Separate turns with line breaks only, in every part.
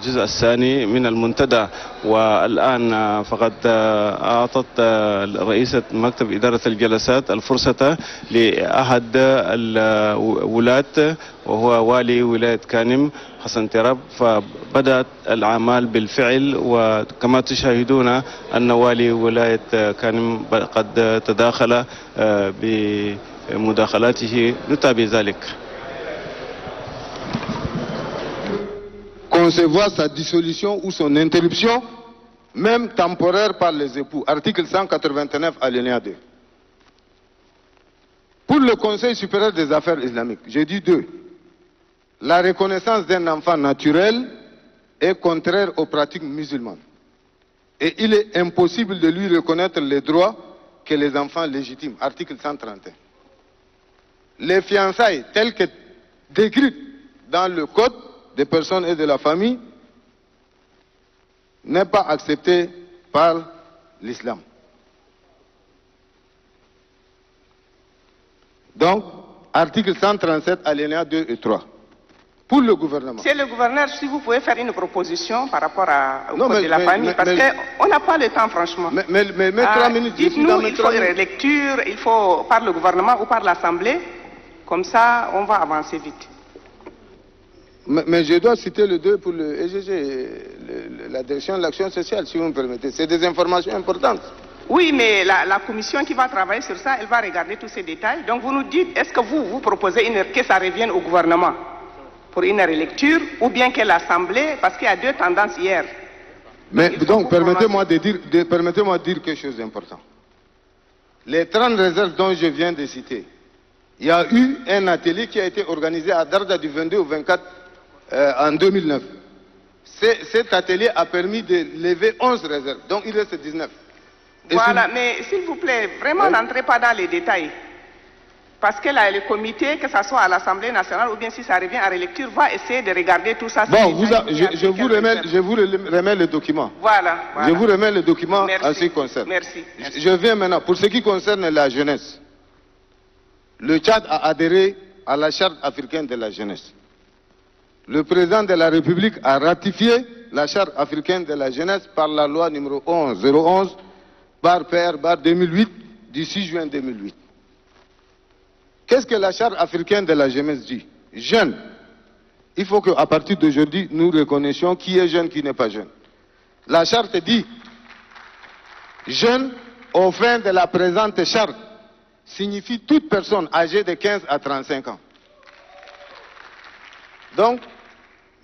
الجزء الثاني من المنتدى. والآن فقد أعطت رئيسة مكتب إدارة الجلسات الفرصة لأحد الولاة وهو والي ولاية كانم حسن تراب، فبدأت الأعمال بالفعل. وكما تشاهدون أن والي ولاية كانم قد تداخل بمداخلاته. نتابع ذلك.
Concevoir sa dissolution ou son interruption, même temporaire par les époux. Article 189, alinéa 2. Pour le Conseil supérieur des affaires islamiques, j'ai dit 2. La reconnaissance d'un enfant naturel est contraire aux pratiques musulmanes. Et il est impossible de lui reconnaître les droits que les enfants légitimes. Article 131. Les fiançailles telles que décrites dans le Code des personnes et de la famille n'est pas acceptée par l'islam. Donc, article 137, alinéa 2 et 3. Pour le gouvernement.
C'est le gouverneur, si vous pouvez faire une proposition par rapport au code de la famille, parce qu'on n'a pas le temps, franchement.
Mais 3 minutes,
dites-nous, il faut une lecture, il faut par le gouvernement ou par l'Assemblée, comme ça, on va avancer vite.
Mais je dois citer le 2 pour le EGG, la direction de l'action sociale, si vous me permettez. C'est des informations importantes.
Oui, mais la commission qui va travailler sur ça, elle va regarder tous ces détails. Donc vous nous dites, est-ce que vous proposez que ça revienne au gouvernement pour une relecture, ou bien que l'Assemblée, parce qu'il y a 2 tendances hier.
Mais donc, permettez-moi de dire quelque chose d'important. Les 30 réserves dont je viens de citer, il y a eu un atelier qui a été organisé à Darda du 22 au 24 en 2009. Cet atelier a permis de lever 11 réserves, donc il reste 19.
Voilà, mais s'il vous plaît, vraiment n'entrez pas dans les détails. Parce que là, le comité, que ce soit à l'Assemblée nationale ou bien si ça revient à relecture, va essayer de regarder tout ça.
Bon, je vous remets le document.
Voilà.
Je vous remets le document en ce qui concerne.
Merci.
Je viens maintenant. Pour ce qui concerne la jeunesse, le Tchad a adhéré à la Charte africaine de la jeunesse. Le président de la République a ratifié la Charte africaine de la jeunesse par la loi numéro 011 /PR/2008 du 6 juin 2008. Qu'est-ce que la Charte africaine de la jeunesse dit? Jeune. Il faut qu'à partir d'aujourd'hui, nous reconnaissions qui est jeune, qui n'est pas jeune. La Charte dit jeune, au fin de la présente Charte, signifie toute personne âgée de 15 à 35 ans. Donc,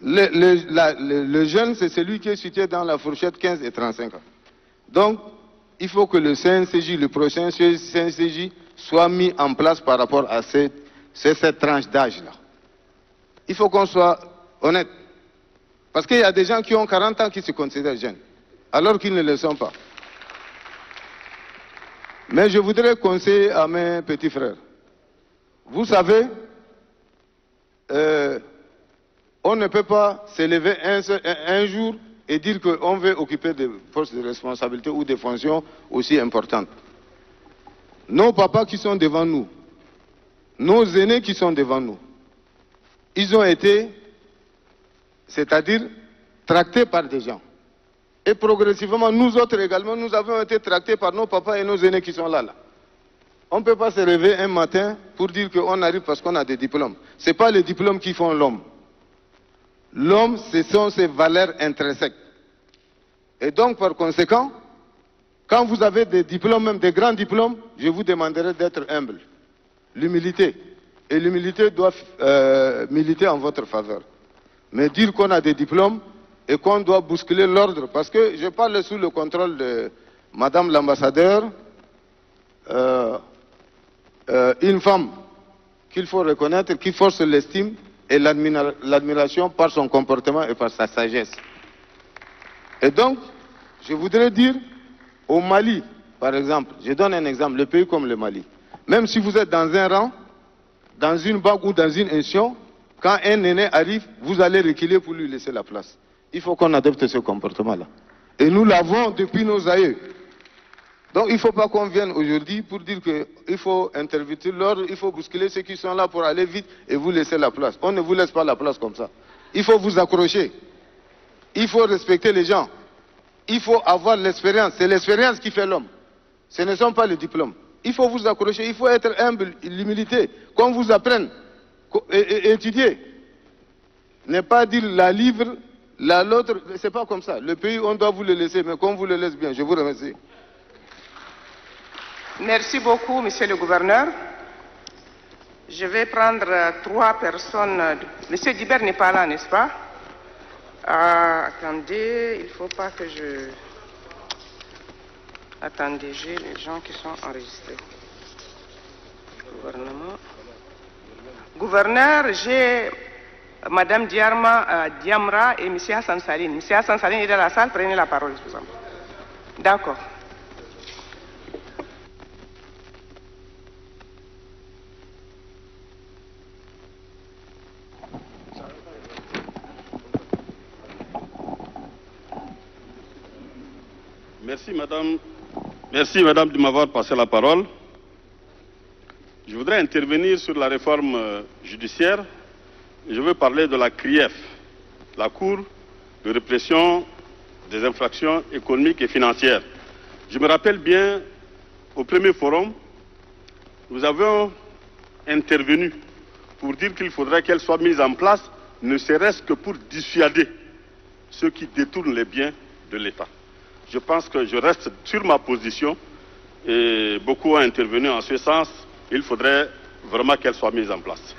le jeune, c'est celui qui est situé dans la fourchette 15 et 35 ans. Donc, il faut que le CNCJ, le prochain CNCJ, soit mis en place par rapport à cette tranche d'âge-là. Il faut qu'on soit honnête. Parce qu'il y a des gens qui ont 40 ans qui se considèrent jeunes, alors qu'ils ne le sont pas. Mais je voudrais conseiller à mes petits frères. Vous savez, on ne peut pas s'élever un jour et dire qu'on veut occuper des postes de responsabilité ou des fonctions aussi importantes. Nos papas qui sont devant nous, nos aînés qui sont devant nous, ils ont été, c'est-à-dire, tractés par des gens. Et progressivement, nous autres également, nous avons été tractés par nos papas et nos aînés qui sont là. On ne peut pas se réveiller un matin pour dire qu'on arrive parce qu'on a des diplômes. Ce n'est pas les diplômes qui font l'homme. L'homme, ce sont ses valeurs intrinsèques. Et donc, par conséquent, quand vous avez des diplômes, même des grands diplômes, je vous demanderai d'être humble. L'humilité. Et l'humilité doit militer en votre faveur. Mais dire qu'on a des diplômes et qu'on doit bousculer l'ordre, parce que je parle sous le contrôle de Madame l'ambassadeur, une femme qu'il faut reconnaître, qui force l'estime et l'admiration par son comportement et par sa sagesse. Et donc, je voudrais dire, au Mali, par exemple, je donne un exemple, le pays comme le Mali, même si vous êtes dans un rang, dans une banque ou dans une institution, quand un aîné arrive, vous allez reculer pour lui laisser la place. Il faut qu'on adopte ce comportement-là. Et nous l'avons depuis nos aïeux. Donc il ne faut pas qu'on vienne aujourd'hui pour dire qu'il faut intervertir l'ordre, il faut bousculer ceux qui sont là pour aller vite et vous laisser la place. On ne vous laisse pas la place comme ça. Il faut vous accrocher. Il faut respecter les gens. Il faut avoir l'expérience. C'est l'expérience qui fait l'homme. Ce ne sont pas les diplômes. Il faut vous accrocher, il faut être humble, l'humilité. Qu'on vous apprenne, et étudier. Ne pas dire la livre, l'autre, c'est pas comme ça. Le pays, on doit vous le laisser, mais qu'on vous le laisse bien. Je vous remercie.
Merci beaucoup, monsieur le gouverneur. Je vais prendre 3 personnes. Monsieur Dibert n'est pas là, n'est-ce pas? Attendez, il ne faut pas que je... Attendez, j'ai les gens qui sont enregistrés. Gouvernement. Gouverneur, j'ai Madame Diamra et Monsieur Hassan Saline. Monsieur Hassan Saline est dans la salle, prenez la parole, excusez-moi. D'accord.
Merci madame de m'avoir passé la parole. Je voudrais intervenir sur la réforme judiciaire. Je veux parler de la CRIEF, la Cour de répression des infractions économiques et financières. Je me rappelle bien, au premier forum, nous avons intervenu pour dire qu'il faudrait qu'elle soit mise en place, ne serait-ce que pour dissuader ceux qui détournent les biens de l'État. Je pense que je reste sur ma position et beaucoup ont intervenu en ce sens. Il faudrait vraiment qu'elle soit mise en place.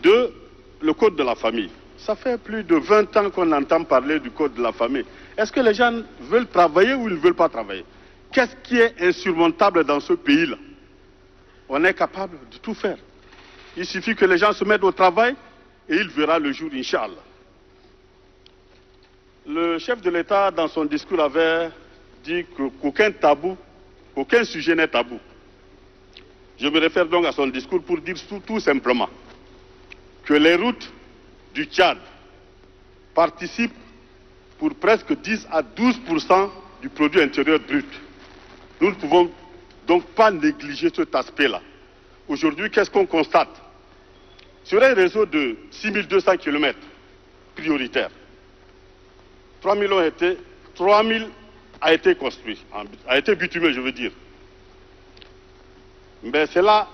2, le code de la famille. Ça fait plus de 20 ans qu'on entend parler du code de la famille. Est-ce que les gens veulent travailler ou ils ne veulent pas travailler? Qu'est-ce qui est insurmontable dans ce pays-là? On est capable de tout faire. Il suffit que les gens se mettent au travail et il verra le jour, Inch'Allah. Le chef de l'État, dans son discours, avait dit qu'aucun tabou, aucun sujet n'est tabou. Je me réfère donc à son discours pour dire tout simplement que les routes du Tchad participent pour presque 10 à 12% du produit intérieur brut. Nous ne pouvons donc pas négliger cet aspect-là. Aujourd'hui, qu'est-ce qu'on constate? Sur un réseau de 6200 km prioritaire, 3000 a été construit, a été bitumé, je veux dire. Mais cela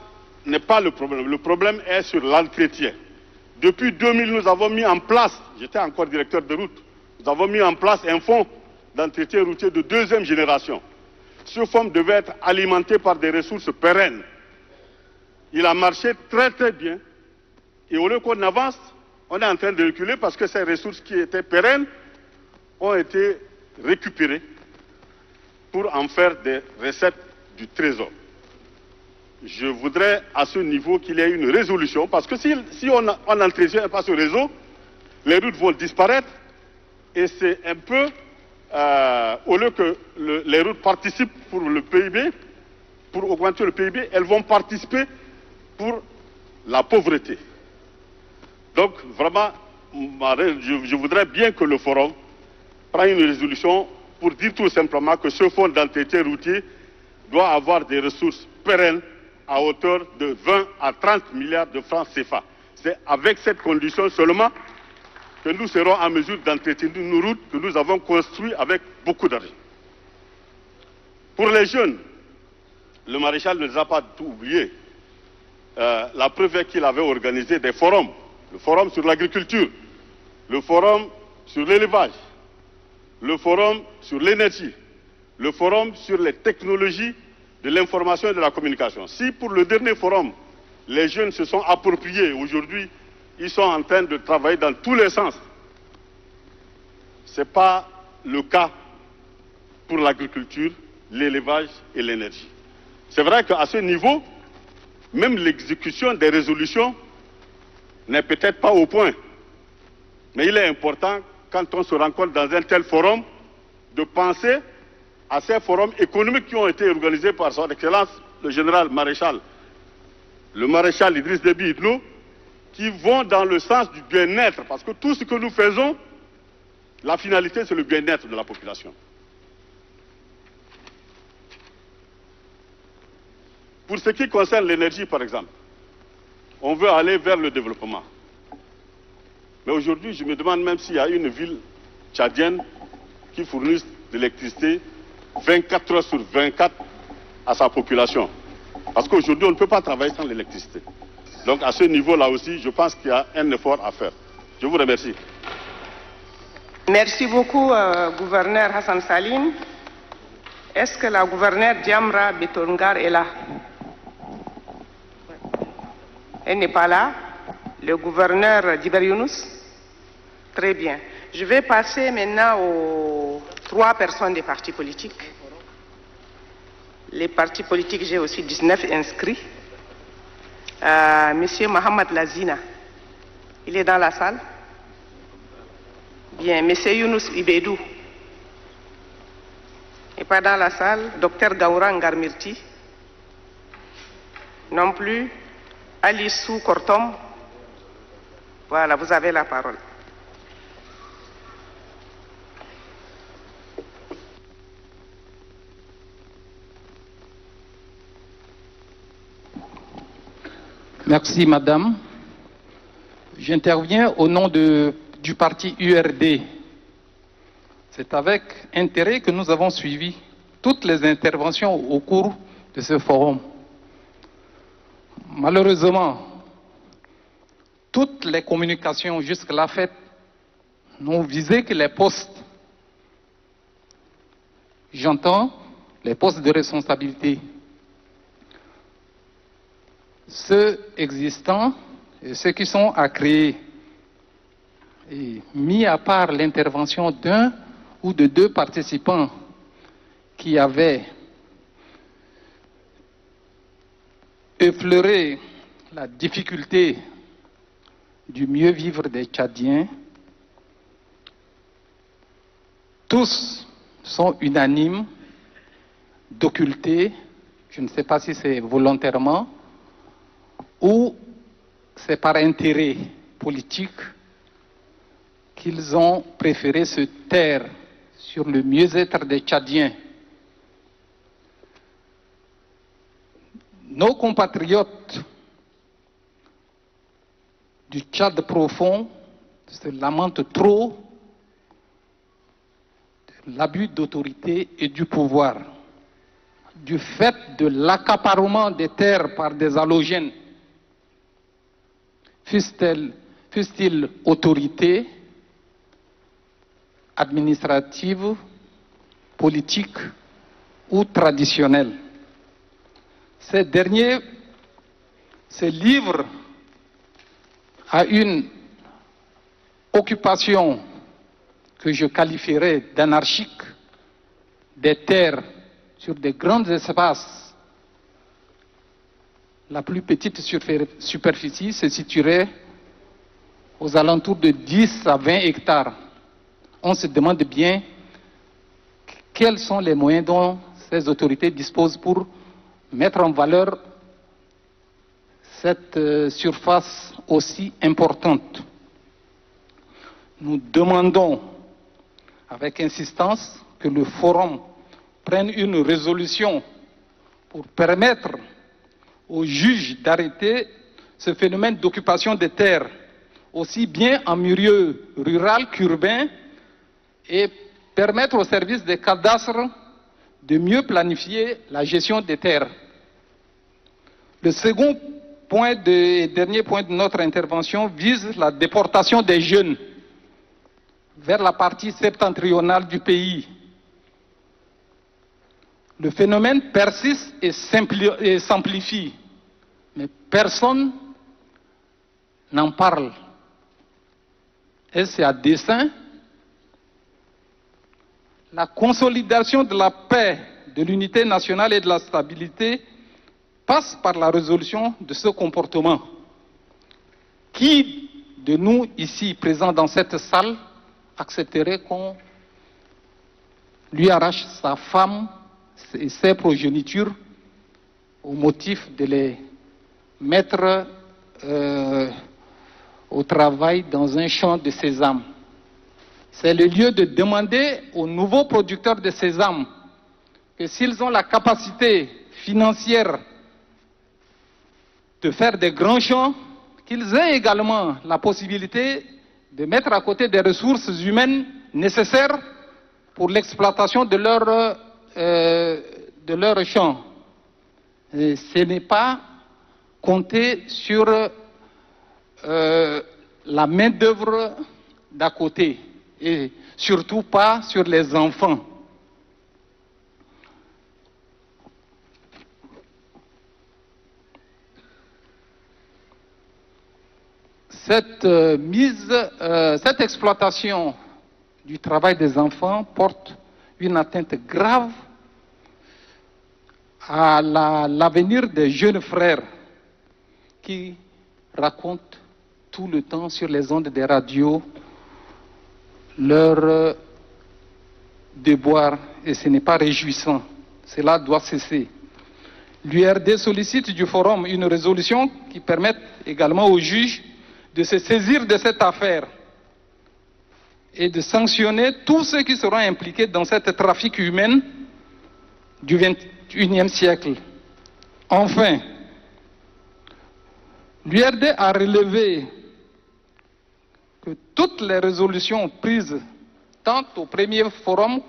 n'est pas le problème. Le problème est sur l'entretien. Depuis 2000, nous avons mis en place, j'étais encore directeur de route, nous avons mis en place un fonds d'entretien routier de 2e génération. Ce fonds devait être alimenté par des ressources pérennes. Il a marché très très bien. Et au lieu qu'on avance, on est en train de reculer parce que ces ressources qui étaient pérennes ont été récupérées pour en faire des recettes du trésor. Je voudrais à ce niveau qu'il y ait une résolution, parce que si on n'entretient pas ce réseau, les routes vont disparaître et c'est un peu, au lieu que les routes participent pour le PIB, pour augmenter le PIB, elles vont participer pour la pauvreté. Donc vraiment, je voudrais bien que le forum prenne une résolution pour dire tout simplement que ce fonds d'entretien routier doit avoir des ressources pérennes à hauteur de 20 à 30 milliards de francs CFA. C'est avec cette condition seulement que nous serons en mesure d'entretenir nos routes que nous avons construites avec beaucoup d'argent. Pour les jeunes, le maréchal ne les a pas tout oublié. La preuve est qu'il avait organisé des forums. Le forum sur l'agriculture, le forum sur l'élevage, le forum sur l'énergie, le forum sur les technologies de l'information et de la communication. Si pour le dernier forum, les jeunes se sont appropriés, aujourd'hui, ils sont en train de travailler dans tous les sens. Ce n'est pas le cas pour l'agriculture, l'élevage et l'énergie. C'est vrai qu'à ce niveau, même l'exécution des résolutions n'est peut-être pas au point. Mais il est important, quand on se rencontre dans un tel forum, de penser à ces forums économiques qui ont été organisés par son Excellence, le général maréchal, le maréchal Idriss Déby Itno, qui vont dans le sens du bien-être. Parce que tout ce que nous faisons, la finalité, c'est le bien-être de la population. Pour ce qui concerne l'énergie, par exemple, on veut aller vers le développement. Mais aujourd'hui, je me demande même s'il y a une ville tchadienne qui fournisse de l'électricité 24 heures sur 24 à sa population. Parce qu'aujourd'hui, on ne peut pas travailler sans l'électricité. Donc à ce niveau-là aussi, je pense qu'il y a un effort à faire. Je vous remercie.
Merci beaucoup, gouverneur Hassan Salim. Est-ce que la gouverneure Diamra Betongar est là? Elle n'est pas là. Le gouverneur Djiber Younous? Très bien. Je vais passer maintenant aux 3 personnes des partis politiques. Les partis politiques, j'ai aussi 19 inscrits. Monsieur Mohamed Lazina, il est dans la salle? Bien. Monsieur Younous Ibedou n'est pas dans la salle. Docteur Gaoura Ngarmirti non plus. Alissou Kortom, voilà, vous avez la parole.
Merci, madame. J'interviens au nom du parti URD. C'est avec intérêt que nous avons suivi toutes les interventions au cours de ce forum. Malheureusement, toutes les communications jusque-là faites n'ont visé que les postes. J'entends les postes de responsabilité. Ceux existants et ceux qui sont à créer. Et mis à part l'intervention d'un ou de 2 participants qui avaient effleurer la difficulté du mieux vivre des Tchadiens, tous sont unanimes d'occulter, je ne sais pas si c'est volontairement ou c'est par intérêt politique, qu'ils ont préféré se taire sur le mieux-être des Tchadiens. Nos compatriotes du Tchad profond se lamentent trop de l'abus d'autorité et du pouvoir, du fait de l'accaparement des terres par des allogènes, fussent-ils autorités administratives, politiques ou traditionnelles. Ces derniers se livrent à une occupation que je qualifierais d'anarchique des terres sur des grands espaces. La plus petite superficie se situerait aux alentours de 10 à 20 hectares. On se demande bien quels sont les moyens dont ces autorités disposent pour mettre en valeur cette surface aussi importante. Nous demandons avec insistance que le Forum prenne une résolution pour permettre aux juges d'arrêter ce phénomène d'occupation des terres, aussi bien en milieu rural qu'urbain, et permettre aux services des cadastres de mieux planifier la gestion des terres. Le second point et dernier point de notre intervention vise la déportation des jeunes vers la partie septentrionale du pays. Le phénomène persiste et s'amplifie, mais personne n'en parle. Est-ce à dessein? La consolidation de la paix, de l'unité nationale et de la stabilité passe par la résolution de ce comportement. Qui de nous ici présents dans cette salle accepterait qu'on lui arrache sa femme et ses progénitures au motif de les mettre au travail dans un champ de sésame? C'est le lieu de demander aux nouveaux producteurs de sésame que s'ils ont la capacité financière de faire des grands champs, qu'ils aient également la possibilité de mettre à côté des ressources humaines nécessaires pour l'exploitation de leur champ. Et ce n'est pas compter sur la main-d'œuvre d'à côté, et surtout pas sur les enfants. Cette exploitation du travail des enfants porte une atteinte grave à l'avenir des jeunes frères qui racontent tout le temps sur les ondes des radios leurs déboires, et ce n'est pas réjouissant. Cela doit cesser. L'URD sollicite du Forum une résolution qui permette également aux juges de se saisir de cette affaire et de sanctionner tous ceux qui seront impliqués dans cette trafic humain du XXIe siècle. Enfin, l'URD a relevé que toutes les résolutions prises tant au premier forum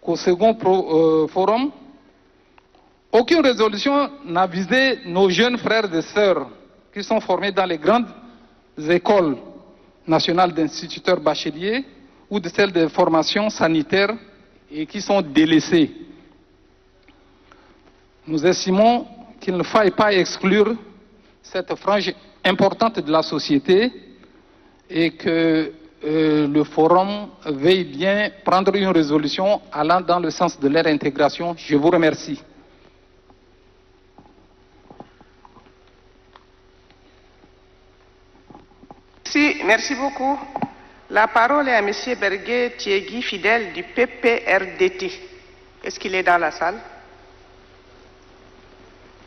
qu'au second forum, aucune résolution n'a visé nos jeunes frères et sœurs qui sont formés dans les grandes écoles nationales d'instituteurs bacheliers ou de celles de formation sanitaire et qui sont délaissés. Nous estimons qu'il ne faille pas exclure cette frange importante de la société et que le Forum veille bien prendre une résolution allant dans le sens de leur intégration. Je vous remercie.
Merci beaucoup. La parole est à M. Bergué Thiegui, fidèle du PPRDT. Est-ce qu'il est dans la salle?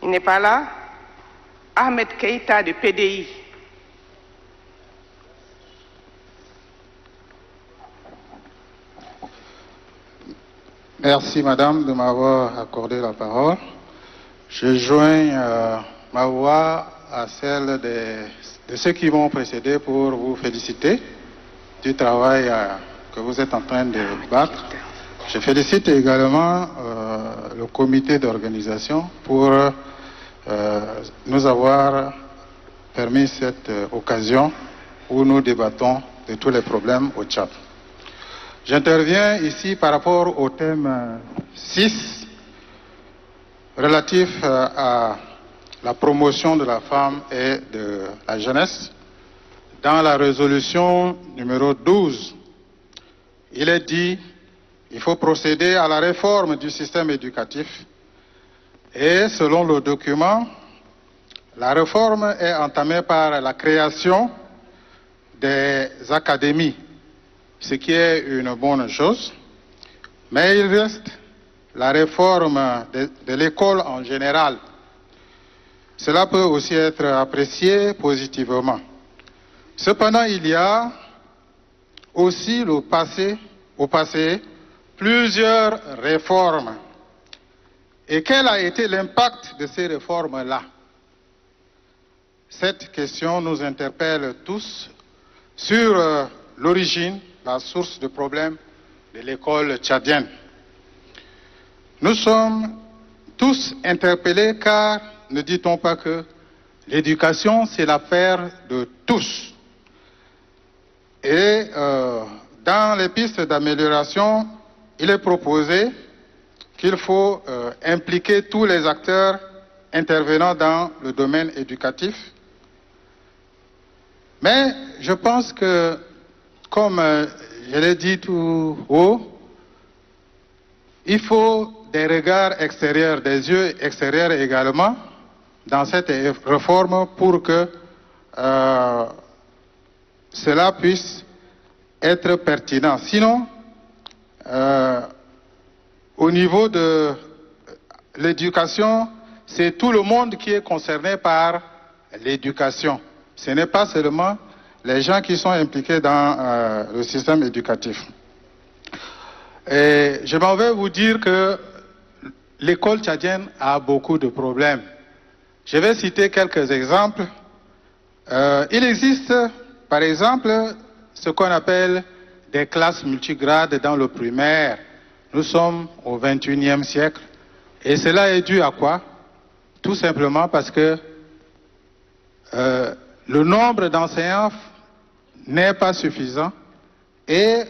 Il n'est pas là. Ahmed Keïta de PDI.
Merci Madame de m'avoir accordé la parole. Je joins ma voix à celle de ceux qui m'ont précédé pour vous féliciter du travail que vous êtes en train de battre. Je félicite également le comité d'organisation pour nous avoir permis cette occasion où nous débattons de tous les problèmes au Tchad. J'interviens ici par rapport au thème 6 relatif à la promotion de la femme et de la jeunesse. Dans la résolution numéro 12, il est dit qu'il faut procéder à la réforme du système éducatif et selon le document, la réforme est entamée par la création des académies, ce qui est une bonne chose, mais il reste la réforme de l'école en général. Cela peut aussi être apprécié positivement. Cependant, il y a aussi au passé plusieurs réformes. Et quel a été l'impact de ces réformes-là? Cette question nous interpelle tous sur l'origine, la source de problème de l'école tchadienne. Nous sommes tous interpellés car ne dit-on pas que l'éducation c'est l'affaire de tous? Et dans les pistes d'amélioration, il est proposé qu'il faut impliquer tous les acteurs intervenant dans le domaine éducatif. Mais je pense que, comme je l'ai dit tout haut, il faut des regards extérieurs, des yeux extérieurs également dans cette réforme pour que cela puisse être pertinent. Sinon, au niveau de l'éducation, c'est tout le monde qui est concerné par l'éducation. Ce n'est pas seulement les gens qui sont impliqués dans le système éducatif. Et je m'en vais vous dire que l'école tchadienne a beaucoup de problèmes. Je vais citer quelques exemples. Il existe, par exemple, ce qu'on appelle des classes multigrades dans le primaire. Nous sommes au XXIe siècle. Et cela est dû à quoi? Tout simplement parce que le nombre d'enseignants n'est pas suffisant. Et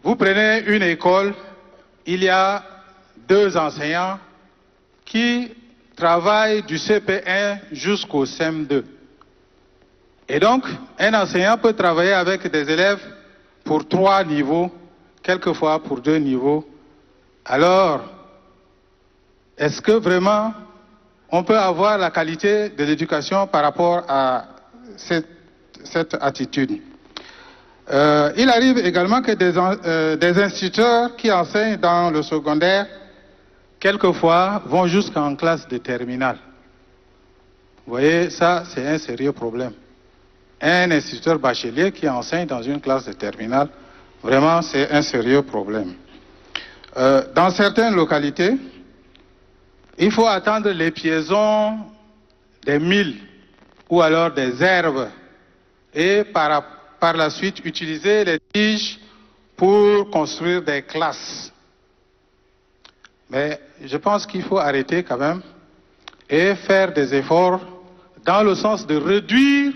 vous prenez une école, il y a 2 enseignants qui travaillent du CP1 jusqu'au CM2. Et donc, un enseignant peut travailler avec des élèves pour 3 niveaux, quelquefois pour 2 niveaux. Alors, est-ce que vraiment on peut avoir la qualité de l'éducation par rapport à cette attitude? Il arrive également que des instituteurs qui enseignent dans le secondaire, quelquefois, vont jusqu'en classe de terminale. Vous voyez, ça, c'est un sérieux problème. Un instituteur bachelier qui enseigne dans une classe de terminale, vraiment, c'est un sérieux problème. Dans certaines localités, il faut attendre l'épiaison des milles ou alors des herbes et par la suite utiliser les tiges pour construire des classes. Mais je pense qu'il faut arrêter quand même et faire des efforts dans le sens de réduire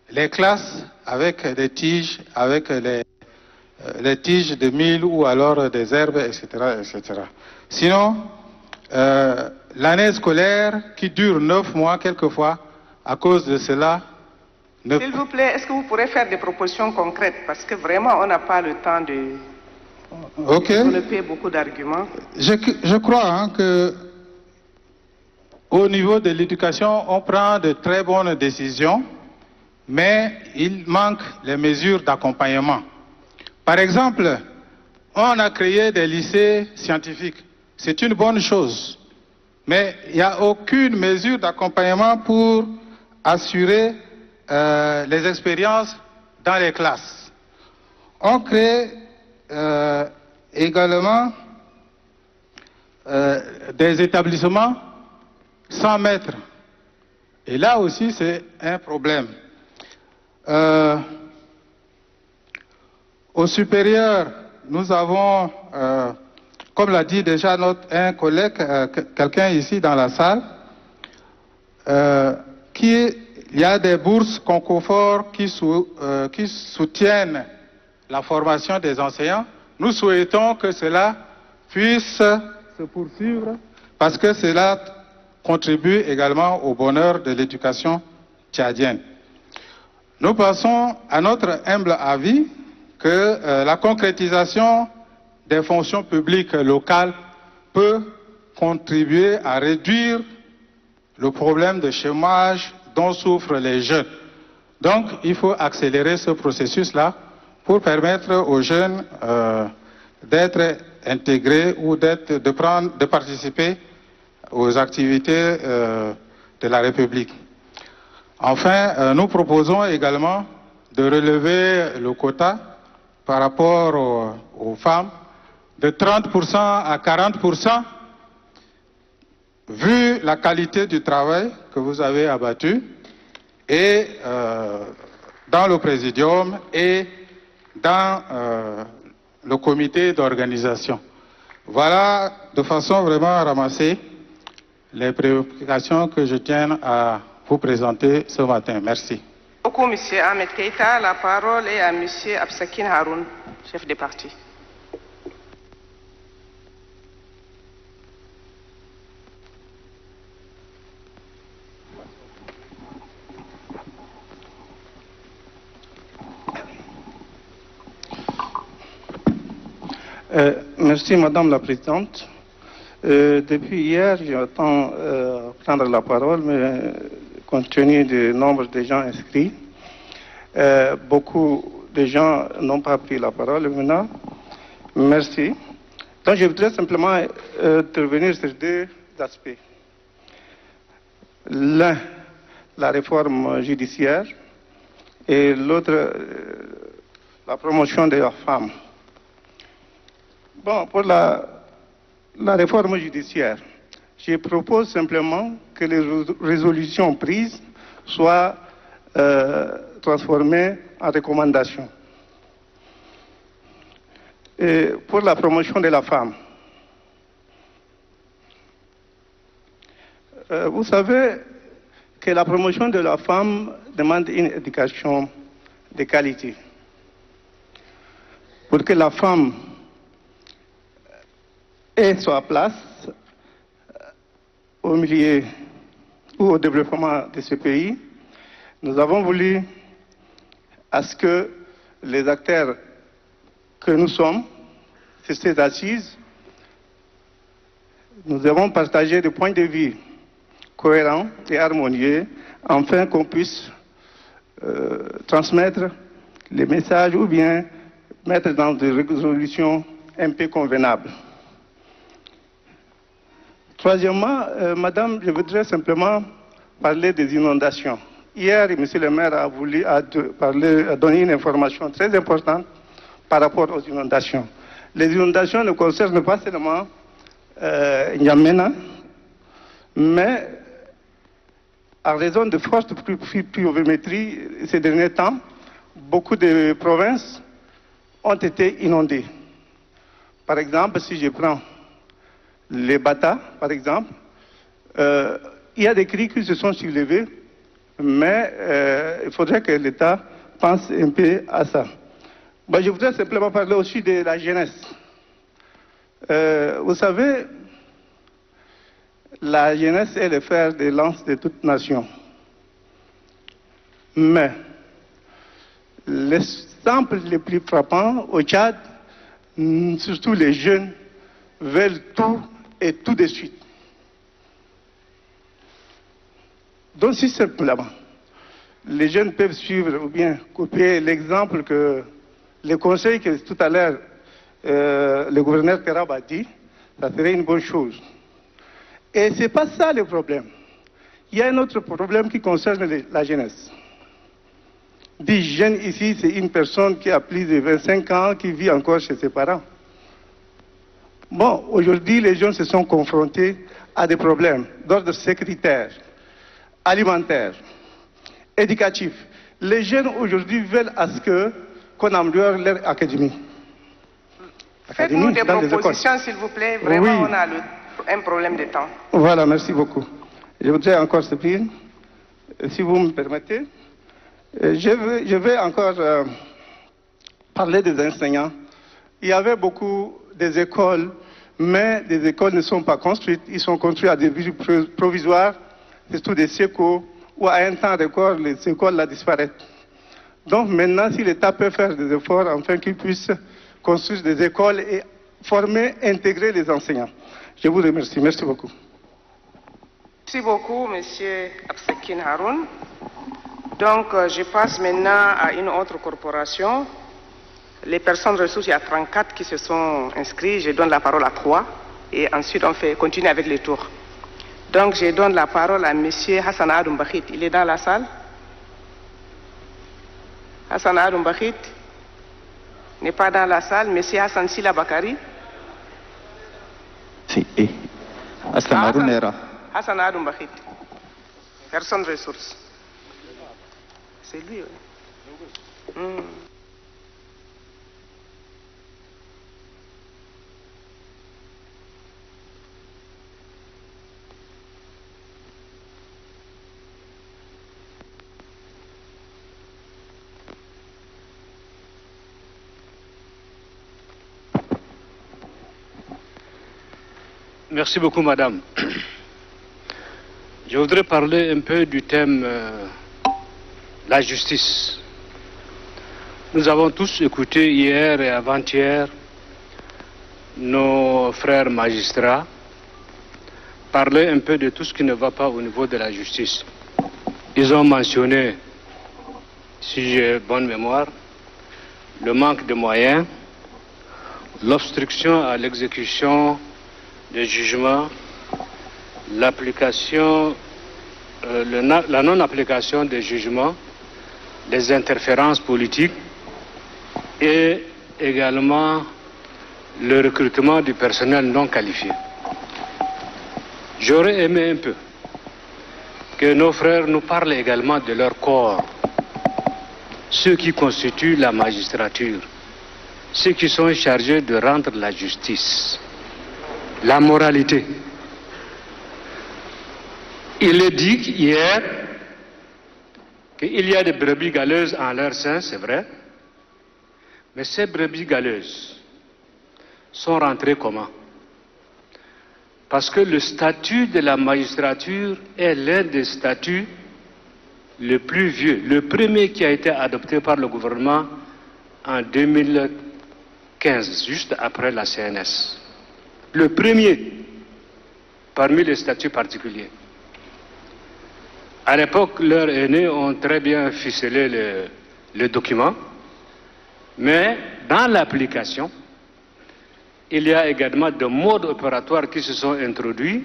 les classes avec des tiges, avec les tiges de mil ou alors des herbes, etc., etc. Sinon, l'année scolaire qui dure 9 mois quelquefois, à cause de cela...
S'il vous plaît, est-ce que vous pourrez faire des propositions concrètes? Parce que vraiment, on n'a pas le temps de développer beaucoup d'arguments.
Je crois que au niveau de l'éducation, on prend de très bonnes décisions, mais il manque les mesures d'accompagnement. Par exemple, on a créé des lycées scientifiques. C'est une bonne chose, mais il n'y a aucune mesure d'accompagnement pour assurer les expériences dans les classes. On crée également des établissements sans maître. Et là aussi, c'est un problème. Au supérieur, nous avons, comme l'a dit déjà un collègue, quelqu'un ici dans la salle, il y a des bourses Concours qui soutiennent la formation des enseignants. Nous souhaitons que cela puisse se poursuivre parce que cela contribue également au bonheur de l'éducation tchadienne. Nous pensons à notre humble avis que la concrétisation des fonctions publiques locales peut contribuer à réduire le problème de chômage dont souffrent les jeunes. Donc, il faut accélérer ce processus-là pour permettre aux jeunes d'être intégrés ou de participer aux activités de la République. Enfin, nous proposons également de relever le quota par rapport aux femmes de 30% à 40%, vu la qualité du travail que vous avez abattu, et dans le présidium et dans le comité d'organisation. Voilà, de façon vraiment ramassée, les préoccupations que je tiens à vous présenter ce matin. Merci.
Beaucoup, M. Ahmed Keïta. La parole est à M. Absakin Haroun, chef de parti.
Merci Madame la Présidente. Depuis hier, j'attends prendre la parole, mais compte tenu du nombre de gens inscrits, beaucoup de gens n'ont pas pris la parole maintenant. Merci. Donc je voudrais simplement intervenir sur 2 aspects. L'un, la réforme judiciaire, et l'autre, la promotion de la femme. Bon, pour la réforme judiciaire, je propose simplement que les résolutions prises soient transformées en recommandations. Et pour la promotion de la femme, vous savez que la promotion de la femme demande une éducation de qualité. Pour que la femme ait sa place au milieu ou au développement de ce pays, nous avons voulu à ce que les acteurs que nous sommes sur ces assises, nous avons partagé des points de vue cohérents et harmonieux afin qu'on puisse transmettre les messages ou bien mettre dans des résolutions un peu convenables. Troisièmement, Madame, je voudrais simplement parler des inondations. Hier, M. le maire a voulu donner une information très importante par rapport aux inondations. Les inondations ne concernent pas seulement N'Djamena, mais à raison de fortes pluviométries ces derniers temps, beaucoup de provinces ont été inondées. Par exemple, si je prends les Bata, par exemple, il y a des cris qui se sont soulevés, mais il faudrait que l'État pense un peu à ça. Je voudrais simplement parler aussi de la jeunesse. Vous savez, la jeunesse est le fer de lance de toute nation. Mais l'exemple le plus frappant au Tchad, surtout les jeunes, veulent tout et tout de suite. Donc si simplement les jeunes peuvent suivre ou bien copier l'exemple que le conseil que tout à l'heure le gouverneur Terab a dit, ça serait une bonne chose. Et ce n'est pas ça le problème. Il y a un autre problème qui concerne la jeunesse. 10 jeunes ici, c'est une personne qui a plus de 25 ans, qui vit encore chez ses parents. Bon, aujourd'hui, les jeunes se sont confrontés à des problèmes d'ordre sécuritaire, alimentaire, éducatif. Les jeunes aujourd'hui veulent à ce qu'on améliore leur académie.
Faites-nous des propositions, s'il vous plaît. Vraiment, oui. On a un problème de temps.
Voilà, merci beaucoup. Je voudrais encore se prier, si vous me permettez. Je vais encore parler des enseignants. Il y avait beaucoup des écoles, mais des écoles ne sont pas construites. Ils sont construits à des villes provisoires, surtout des sécours, où à un temps record, les écoles là disparaissent. Donc maintenant, si l'État peut faire des efforts afin qu'il puisse construire des écoles et former, intégrer les enseignants. Je vous remercie. Merci beaucoup.
Merci beaucoup, M. Absekin Haroun. Donc, je passe maintenant à une autre corporation. Les personnes ressources, il y a 34 qui se sont inscrits. Je donne la parole à 3 et ensuite on continue avec les tours. Donc, je donne la parole à M. Hassan Adoum Bakhit. Il est dans la salle? Hassan Adoum Bakhit n'est pas dans la salle. M. Hassan Sila Bakari?
Si, Hassan Adoum Nera.
Hassan Adoum Bakhit. Personne ressource. C'est lui, oui.
Merci beaucoup, madame. Je voudrais parler un peu du thème la justice. Nous avons tous écouté hier et avant-hier nos frères magistrats parler un peu de tout ce qui ne va pas au niveau de la justice. Ils ont mentionné, si j'ai bonne mémoire, le manque de moyens, l'obstruction à l'exécution des jugements, l'application, la non-application des jugements, les interférences politiques et également le recrutement du personnel non qualifié. J'aurais aimé un peu que nos frères nous parlent également de leur corps ceux qui constituent la magistrature, ceux qui sont chargés de rendre la justice, la moralité. Il est dit hier qu'il y a des brebis galeuses en leur sein, c'est vrai, mais ces brebis galeuses sont rentrées comment? Parce que le statut de la magistrature est l'un des statuts les plus vieux, le premier qui a été adopté par le gouvernement en 2015, juste après la CNS. Le premier parmi les statuts particuliers. À l'époque, leurs aînés ont très bien ficelé le document, mais dans l'application, il y a également des modes opératoires qui se sont introduits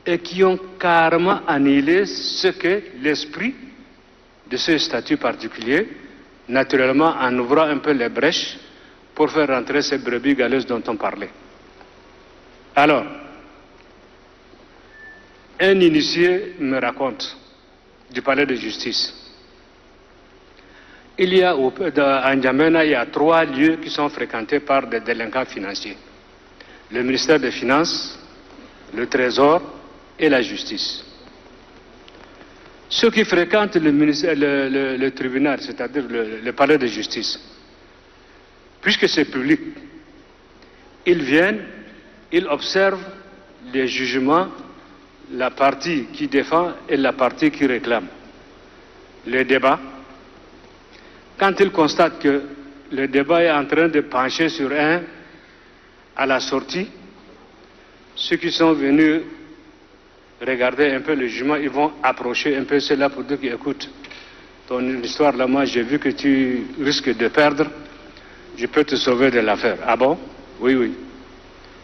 et qui ont carrément annihilé ce que l'esprit de ce statut particulier, naturellement en ouvrant un peu les brèches pour faire rentrer ces brebis galeuses dont on parlait. Alors, un initié me raconte du palais de justice. Il y a à N'Djamena, il y a 3 lieux qui sont fréquentés par des délinquants financiers. Le ministère des Finances, le Trésor et la justice. Ceux qui fréquentent le tribunal, c'est-à-dire le palais de justice, puisque c'est public, ils viennent, ils observent les jugements, la partie qui défend et la partie qui réclame. Les débats. Quand ils constatent que le débat est en train de pencher sur un à la sortie, ceux qui sont venus regarder un peu le jugement, ils vont approcher un peu cela pour dire écoute, ton histoire là, moi j'ai vu que tu risques de perdre, je peux te sauver de l'affaire. Ah bon? Oui, oui.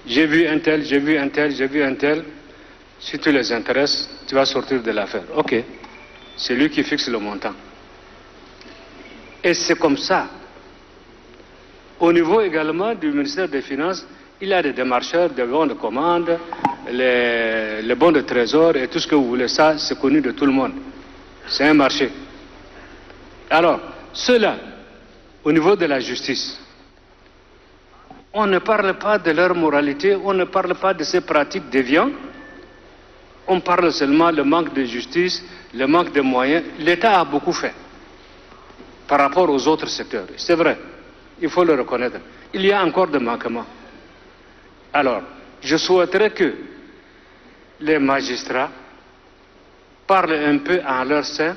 J'ai vu un tel, j'ai vu un tel, j'ai vu un tel. Si tu les intéresses, tu vas sortir de l'affaire. Ok. C'est lui qui fixe le montant. Et c'est comme ça. Au niveau également du ministère des Finances, il y a des démarcheurs, des bons de commande, les bons de trésor et tout ce que vous voulez. Ça, c'est connu de tout le monde. C'est un marché. Alors, ceux-là, au niveau de la justice, on ne parle pas de leur moralité, on ne parle pas de ces pratiques déviantes. On parle seulement du manque de justice, le manque de moyens. L'État a beaucoup fait par rapport aux autres secteurs. C'est vrai, il faut le reconnaître. Il y a encore des manquements. Alors, je souhaiterais que les magistrats parlent un peu en leur sein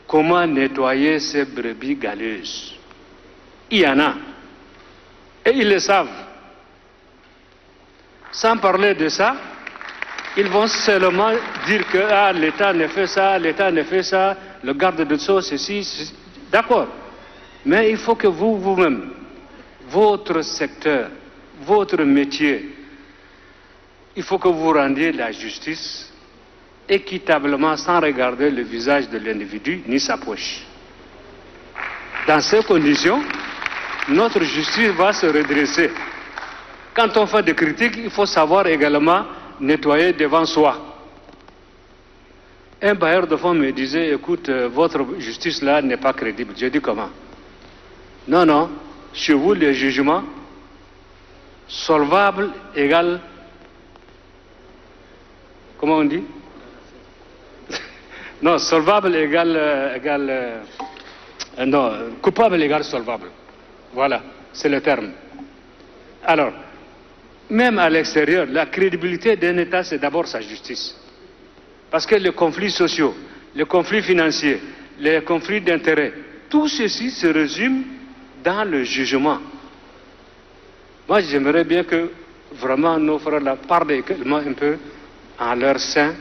comment nettoyer ces brebis galeuses. Il y en a. Et ils le savent. Sans parler de ça, ils vont seulement dire que ah, l'État ne fait ça, l'État ne fait ça, le garde de sceaux, ceci. D'accord. Mais il faut que vous-même, votre secteur, votre métier, il faut que vous rendiez la justice équitablement sans regarder le visage de l'individu ni sa poche. Dans ces conditions, notre justice va se redresser. Quand on fait des critiques, il faut savoir également nettoyer devant soi. Un bailleur de fonds me disait, écoute, votre justice là n'est pas crédible. J'ai dit comment? Non, non, chez vous les jugements, solvable égale, comment on dit? Non, solvable égale, non, coupable égale solvable. Voilà, c'est le terme. Alors, même à l'extérieur, la crédibilité d'un État, c'est d'abord sa justice. Parce que les conflits sociaux, les conflits financiers, les conflits d'intérêts, tout ceci se résume dans le jugement. Moi, j'aimerais bien que vraiment nos frères là parlent également un peu en leur sein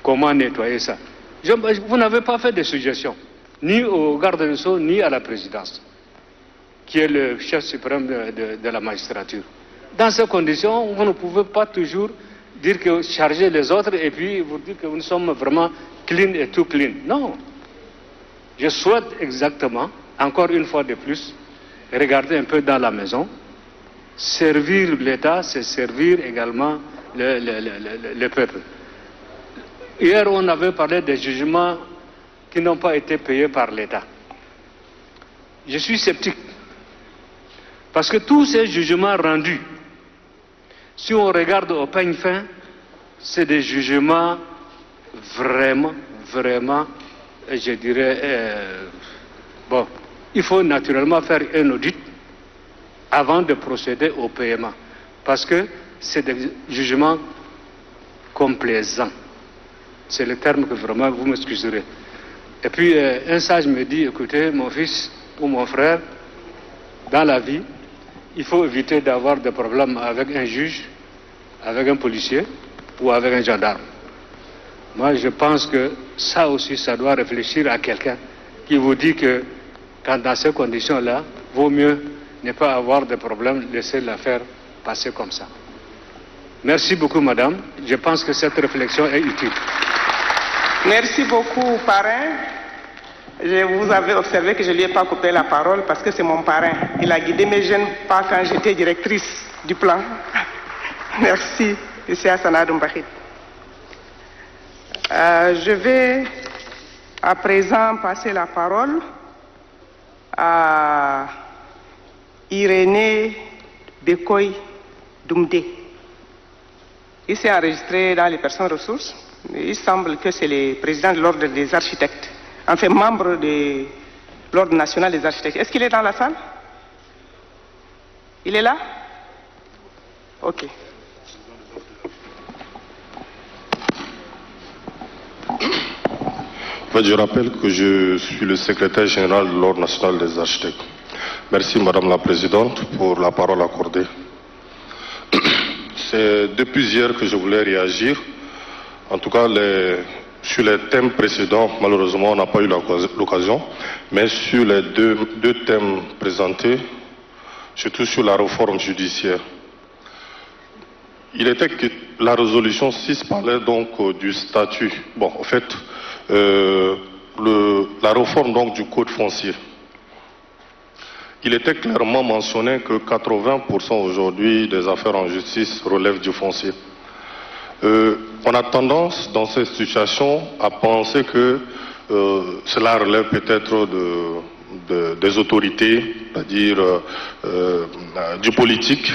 comment nettoyer ça. Vous n'avez pas fait de suggestions, ni au garde des Sceaux, ni à la présidence, qui est le chef suprême de la magistrature. Dans ces conditions, vous ne pouvez pas toujours dire que charger les autres et puis vous dire que nous sommes vraiment clean et tout clean. Non. Je souhaite exactement, encore une fois de plus, regarder un peu dans la maison. Servir l'État, c'est servir également le peuple. Hier, on avait parlé des jugements qui n'ont pas été payés par l'État. Je suis sceptique. Parce que tous ces jugements rendus, si on regarde au peigne fin, c'est des jugements vraiment, je dirais, bon, il faut naturellement faire un audit avant de procéder au paiement. Parce que c'est des jugements complaisants. C'est le terme que vraiment vous m'excuserez. Et puis un sage me dit, écoutez, mon fils ou mon frère, dans la vie, il faut éviter d'avoir des problèmes avec un juge, avec un policier ou avec un gendarme. Moi, je pense que ça aussi, ça doit réfléchir à quelqu'un qui vous dit que quand dans ces conditions-là, vaut mieux ne pas avoir de problème, laisser l'affaire passer comme ça. Merci beaucoup, madame. Je pense que cette réflexion est utile.
Merci beaucoup, parrain. Vous avez observé que je ne lui ai pas coupé la parole parce que c'est mon parrain. Il a guidé mes jeunes pas quand j'étais directrice du plan. Merci, M. Hassanadou Mbahid. Je vais à présent passer la parole à Irénée Bekoy Doumdé. Il s'est enregistré dans les personnes ressources. Il semble que c'est le président de l'ordre des architectes, enfin membre de l'ordre national des architectes. Est-ce qu'il est dans la salle? Il est là? Ok.
En fait, je rappelle que je suis le secrétaire général de l'ordre national des architectes. Merci Madame la Présidente pour la parole accordée. C'est depuis hier que je voulais réagir. En tout cas, sur les thèmes précédents, malheureusement, on n'a pas eu l'occasion. Mais sur les deux thèmes présentés, surtout sur la réforme judiciaire. Il était que la résolution 6 parlait donc du statut. Bon, en fait, la réforme donc du code foncier. Il était clairement mentionné que 80% aujourd'hui des affaires en justice relèvent du foncier. On a tendance dans cette situation à penser que cela relève peut-être des autorités, c'est-à-dire du politique,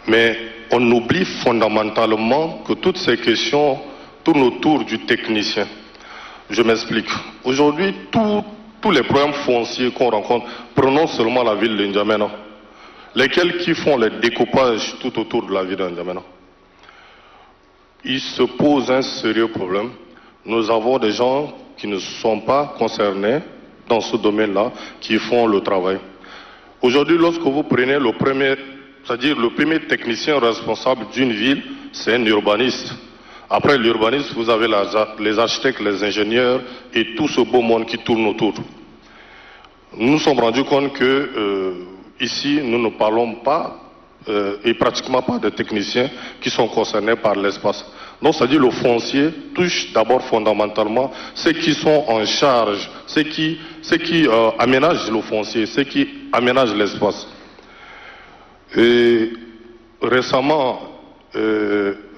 mais on oublie fondamentalement que toutes ces questions tournent autour du technicien. Je m'explique. Aujourd'hui, tous les problèmes fonciers qu'on rencontre, prenons seulement la ville de N'Djamena, lesquels qui font les découpages tout autour de la ville de N'Djamena. Il se pose un sérieux problème. Nous avons des gens qui ne sont pas concernés dans ce domaine-là, qui font le travail. Aujourd'hui, lorsque vous prenez le premier technicien responsable d'une ville, c'est un urbaniste. Après l'urbaniste, vous avez les architectes, les ingénieurs et tout ce beau monde qui tourne autour. Nous nous sommes rendus compte que ici, nous ne parlons pas et pratiquement pas de techniciens qui sont concernés par l'espace. Donc, c'est-à-dire le foncier touche d'abord fondamentalement ceux qui sont en charge, ceux qui aménagent le foncier, ceux qui aménagent l'espace. Et récemment,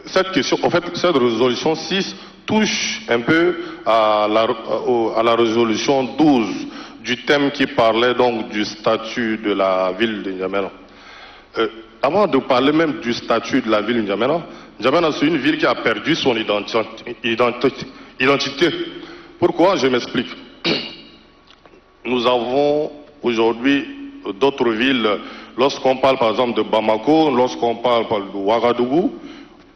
cette question, en fait, cette résolution 6 touche un peu à la résolution 12 du thème qui parlait donc du statut de la ville de N'Djamena. Avant de parler même du statut de la ville de N'Djamena, N'Djamena c'est une ville qui a perdu son identité. Pourquoi? Je m'explique. Nous avons aujourd'hui d'autres villes, lorsqu'on parle par exemple de Bamako, lorsqu'on parle de Ouagadougou,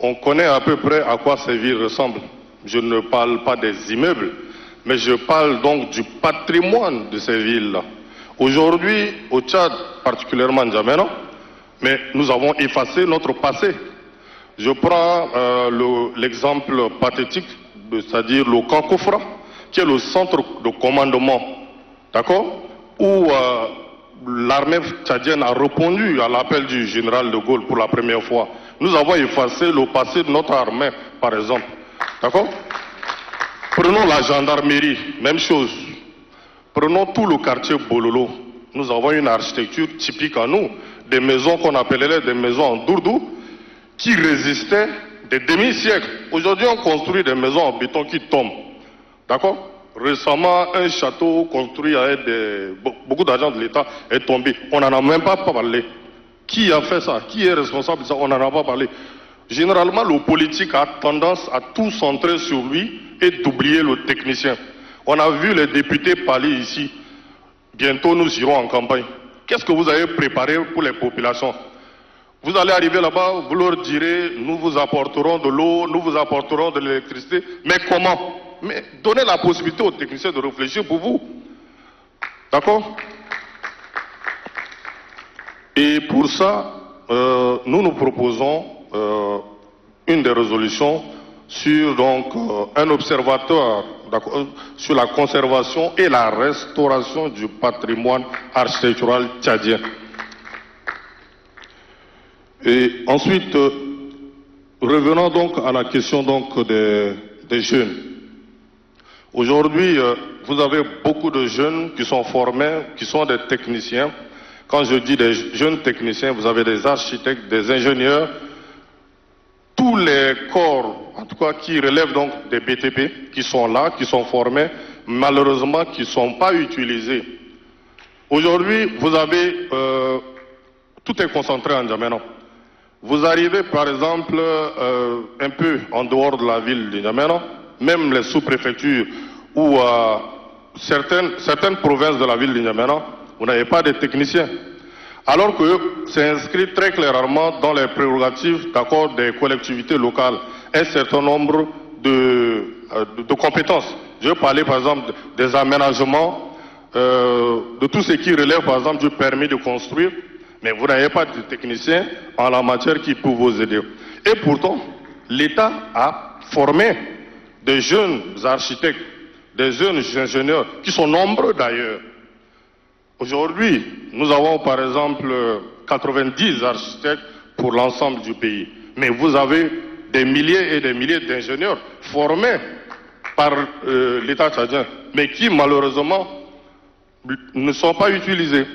on connaît à peu près à quoi ces villes ressemblent. Je ne parle pas des immeubles, mais je parle donc du patrimoine de ces villes-là. Aujourd'hui, au Tchad, particulièrement N'Djamena, mais nous avons effacé notre passé. Je prends l'exemple pathétique, c'est-à-dire le camp Koufra, qui est le centre de commandement, d'accord, où l'armée tchadienne a répondu à l'appel du général de Gaulle pour la première fois. Nous avons effacé le passé de notre armée, par exemple. D'accord? Prenons la gendarmerie, même chose. Prenons tout le quartier Bololo. Nous avons une architecture typique à nous, des maisons qu'on appelait des maisons en dourdou, qui résistaient des demi-siècles. Aujourd'hui, on construit des maisons en béton qui tombent. D'accord? récemment, un château construit avec beaucoup d'argent de l'État est tombé. On n'en a même pas parlé. Qui a fait ça? Qui est responsable de ça? On n'en a pas parlé. Généralement, le politique a tendance à tout centrer sur lui et d'oublier le technicien. On a vu les députés parler ici. Bientôt, nous irons en campagne. Qu'est-ce que vous avez préparé pour les populations? Vous allez arriver là-bas, vous leur direz, nous vous apporterons de l'eau, nous vous apporterons de l'électricité. Mais comment? Mais donnez la possibilité aux techniciens de réfléchir pour vous. D'accord? Et pour ça, nous proposons une des résolutions sur donc, un observatoire sur la conservation et la restauration du patrimoine architectural tchadien. Et ensuite, revenons donc à la question donc des jeunes. Aujourd'hui, vous avez beaucoup de jeunes qui sont formés, qui sont des techniciens. Quand je dis des jeunes techniciens, vous avez des architectes, des ingénieurs, tous les corps, en tout cas qui relèvent donc des BTP, qui sont là, qui sont formés, malheureusement qui ne sont pas utilisés. Aujourd'hui, vous avez, tout est concentré en N'Djamena. Vous arrivez par exemple un peu en dehors de la ville de N'Djamena, même les sous-préfectures ou certaines provinces de la ville de N'Djamena, vous n'avez pas de techniciens. Alors que c'est inscrit très clairement dans les prérogatives des collectivités locales un certain nombre de compétences. Je vais parler par exemple des aménagements, de tout ce qui relève par exemple du permis de construire, mais vous n'avez pas de techniciens en la matière qui peuvent vous aider. Et pourtant, l'État a formé des jeunes architectes, des jeunes ingénieurs, qui sont nombreux d'ailleurs. Aujourd'hui, nous avons par exemple 90 architectes pour l'ensemble du pays. Mais vous avez des milliers et des milliers d'ingénieurs formés par l'État tchadien, mais qui malheureusement ne sont pas utilisés.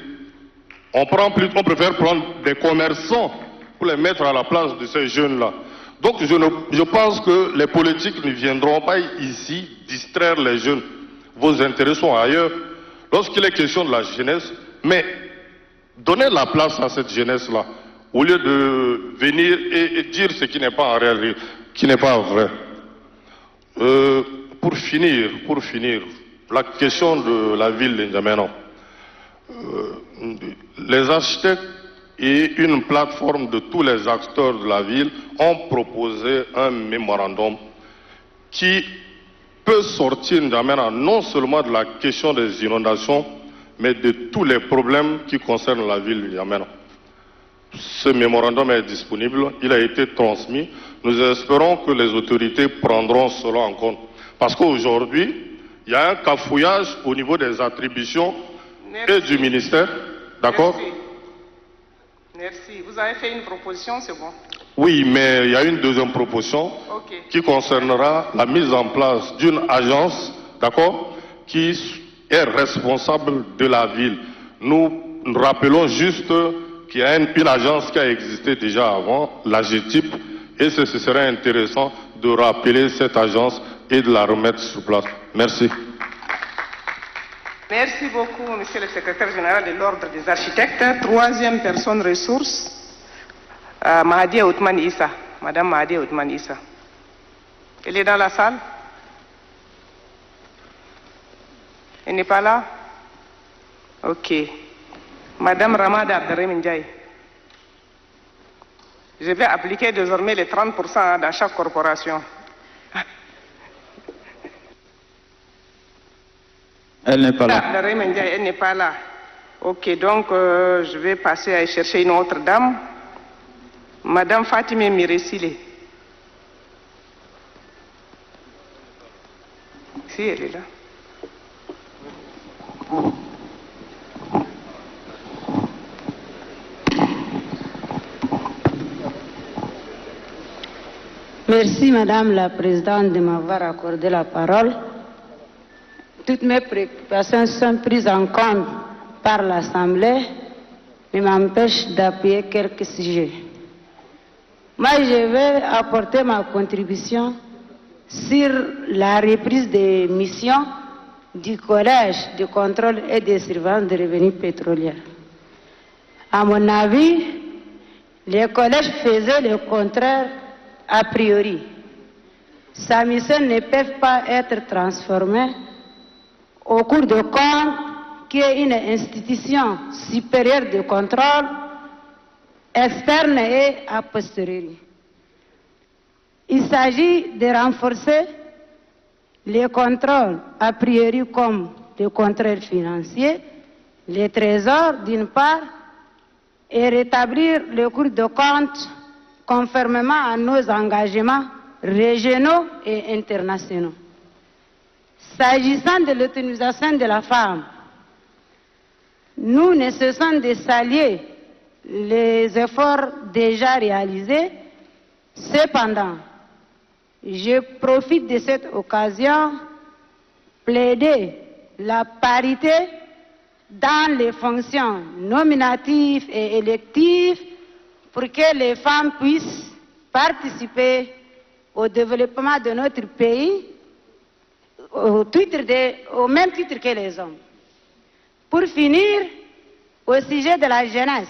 On préfère prendre des commerçants pour les mettre à la place de ces jeunes-là. Donc je pense que les politiques ne viendront pas ici distraire les jeunes. Vos intérêts sont ailleurs. Lorsqu'il est question de la jeunesse, mais donnez la place à cette jeunesse-là, au lieu de venir et dire ce qui n'est pas en réalité, qui n'est pas vrai. Pour finir, la question de la ville de N'Djamena. Les architectes et une plateforme de tous les acteurs de la ville ont proposé un mémorandum qui peut sortir N'Djamena non seulement de la question des inondations, mais de tous les problèmes qui concernent la ville de N'Djamena. Ce mémorandum est disponible, il a été transmis. Nous espérons que les autorités prendront cela en compte. Parce qu'aujourd'hui, il y a un cafouillage au niveau des attributions et du ministère. D'accord?
Merci. Vous avez fait une proposition, c'est bon.
Oui, mais il y a une deuxième proposition qui concernera la mise en place d'une agence, d'accord, qui est responsable de la ville. Nous rappelons juste qu'il y a une agence qui a existé déjà avant, la GTIP, et ce serait intéressant de rappeler cette agence et de la remettre sur place. Merci.
Merci beaucoup, Monsieur le Secrétaire général de l'Ordre des architectes. Troisième personne ressource, Mahadia Othman Issa. Madame Mahadia Othman Issa. Elle est dans la salle? Elle n'est pas là? Ok. Madame Ramada Abderrahim Ndiaye. Je vais appliquer désormais les 30% dans chaque corporation.
Elle n'est pas là.
Elle n'est pas là. Ok, donc je vais passer à chercher une autre dame. Madame Fatime Miresile. Si, elle est là.
Merci Madame la Présidente de m'avoir accordé la parole. Toutes mes préoccupations sont prises en compte par l'Assemblée, mais m'empêchent d'appuyer quelques sujets. Moi, je vais apporter ma contribution sur la reprise des missions du collège de contrôle et de surveillance des revenus pétroliers. À mon avis, les collèges faisaient le contraire a priori. Sa mission ne peut pas être transformée au cours de compte qui est une institution supérieure de contrôle externe et a posteriori. Il s'agit de renforcer les contrôles a priori comme le contrôle financier, les trésors d'une part, et rétablir le cours de compte conformément à nos engagements régionaux et internationaux. S'agissant de l'autonomisation de la femme, nous ne cessons de saluer les efforts déjà réalisés. Cependant, je profite de cette occasion pour plaider la parité dans les fonctions nominatives et électives pour que les femmes puissent participer au développement de notre pays au même titre que les hommes. Pour finir, au sujet de la jeunesse,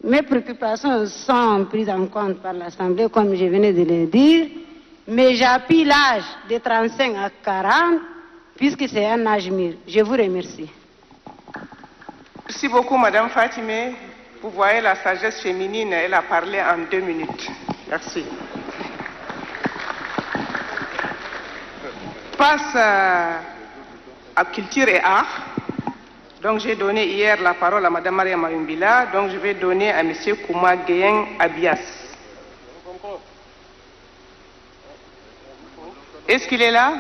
mes préoccupations sont prises en compte par l'Assemblée, comme je venais de le dire, mais j'appuie l'âge de 35 à 40, puisque c'est un âge mûr. Je vous remercie.
Merci beaucoup, Madame Fatimé. Vous voyez la sagesse féminine, elle a parlé en 2 minutes. Merci. Passe à culture et art. Donc j'ai donné hier la parole à Madame Maria Marumbila, donc je vais donner à Monsieur Kouma Guéen Abias. Est-ce qu'il est là?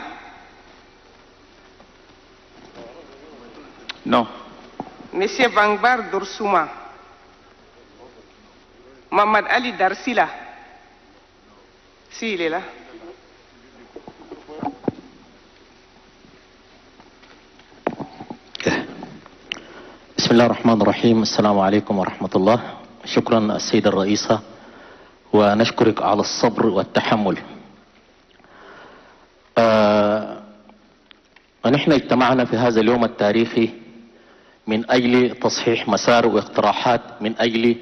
Non.
Monsieur Bangbar Doursouma. Mohamed Ali Darsila. Si, il est là.
بسم الله الرحمن الرحيم. السلام عليكم ورحمة الله. شكرا السيدة الرئيسة ونشكرك على الصبر والتحمل. ونحن اجتمعنا في هذا اليوم التاريخي من أجل تصحيح مسار واقتراحات من أجل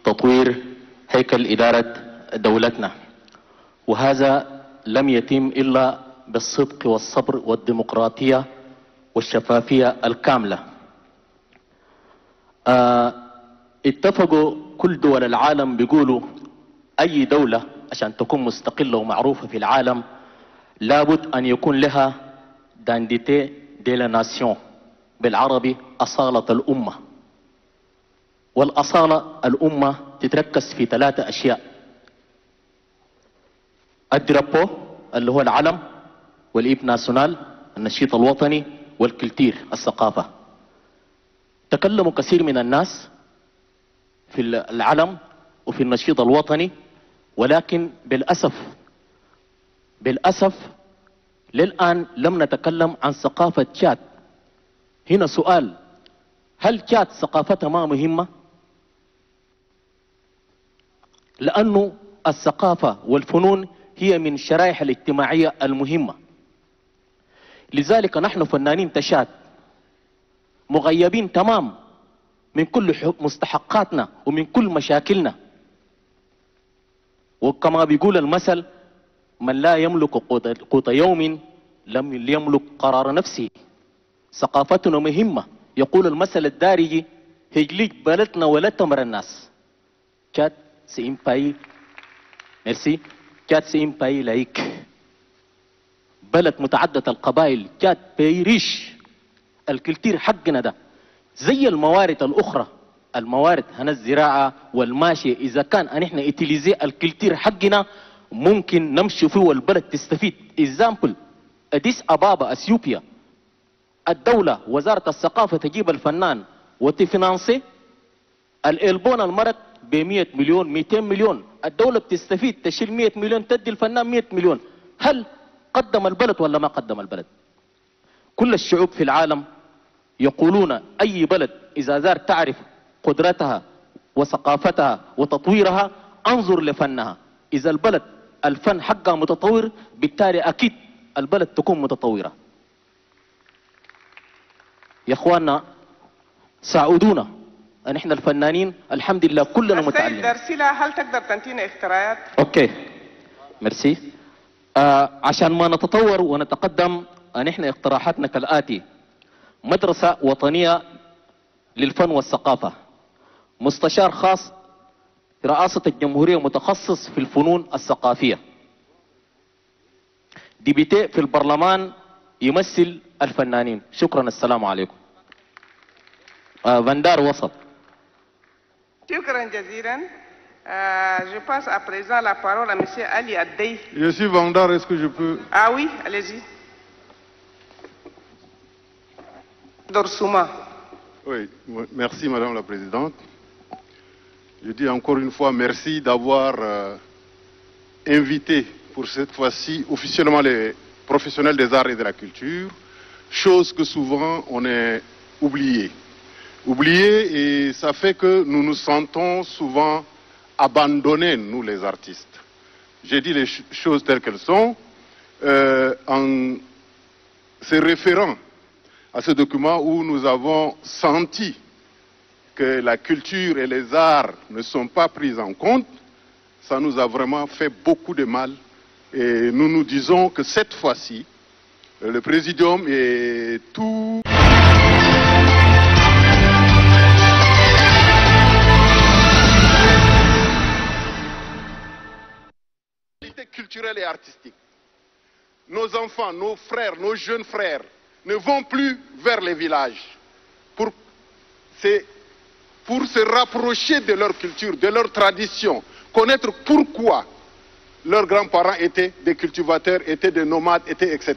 تطوير هيكل إدارة دولتنا، وهذا لم يتم إلا بالصدق والصبر والديمقراطية والشفافية الكاملة. اتفقوا كل دول العالم بيقولوا أي دولة عشان تكون مستقلة ومعروفة في العالم لابد أن يكون لها دانديتي دي لا ناسيون، بالعربي أصالة الأمة. والأصالة الأمة تتركز في 3 أشياء: الدرابو اللي هو العلم، والإيب ناسيونال النشيط الوطني، والكلتير الثقافة. تكلموا كثير من الناس في العلم وفي النشيط الوطني، ولكن بالأسف للآن لم نتكلم عن ثقافة تشاد. هنا سؤال: هل تشاد ثقافتها ما مهمة؟ لأنه الثقافة والفنون هي من الشرائح الاجتماعية المهمة. لذلك نحن فنانين تشاد مغيبين تمام من كل مستحقاتنا ومن كل مشاكلنا. وكما بيقول المثل: من لا يملك قوت يوم لم يملك قرار نفسه. ثقافتنا مهمة. يقول المثل الدارجي: هجليك بلدنا ولا تمر الناس. تشاد سي ان باي ميرسي. تشاد سي ان باي لايك، بلد متعددة القبائل. تشاد باي ريش. الكلتير حقنا ده زي الموارد الأخرى، الموارد هنا الزراعة والماشية، إذا كان نحن اتليزي الكلتير حقنا ممكن نمشي فيه والبلد تستفيد. إكزامبل أديس أبابا أثيوبيا، الدولة وزارة الثقافة تجيب الفنان وتفنانسي الإلبون المرق ب 100 مليون 200 مليون، الدولة بتستفيد تشيل 100 مليون تدي الفنان 100 مليون. هل قدم البلد ولا ما قدم البلد؟ كل الشعوب في العالم يقولون أي بلد إذا زار تعرف قدرتها وثقافتها وتطويرها انظر لفنها. إذا البلد الفن حقها متطور بالتالي أكيد البلد تكون متطورة. يا اخواننا ساعدونا ان احنا الفنانين الحمد لله كلنا
السيد
متعلمين.
درسيلا هل تقدر تنتينا اختراعات؟
اوكي ميرسي. عشان ما نتطور ونتقدم نحن اقتراحاتنا كالآتي: مدرسة وطنية للفن والثقافة، مستشار خاص رئاسة الجمهورية متخصص في الفنون الثقافية، ديبيتي في البرلمان يمثل الفنانين. شكرا، السلام عليكم. فاندار وسط.
شكرا جزيلا. Je passe à présent la parole à M. Ali Adey.
Je suis Vandar, est-ce que je peux...
Ah oui, allez-y. Dorsouma.
Oui, merci Madame la Présidente. Je dis encore une fois merci d'avoir invité pour cette fois-ci officiellement les professionnels des arts et de la culture, chose que souvent on est oublié. Et ça fait que nous nous sentons souvent abandonnés, nous les artistes. J'ai dit les choses telles qu'elles sont, en se référant à ce document où nous avons senti que la culture et les arts ne sont pas pris en compte. Ça nous a vraiment fait beaucoup de mal. Et nous nous disons que cette fois-ci, le Présidium et tout... culturelle et artistique. Nos enfants, nos frères, nos jeunes frères ne vont plus vers les villages pour se rapprocher de leur culture, de leur tradition, connaître pourquoi leurs grands-parents étaient des cultivateurs, étaient des nomades, etc.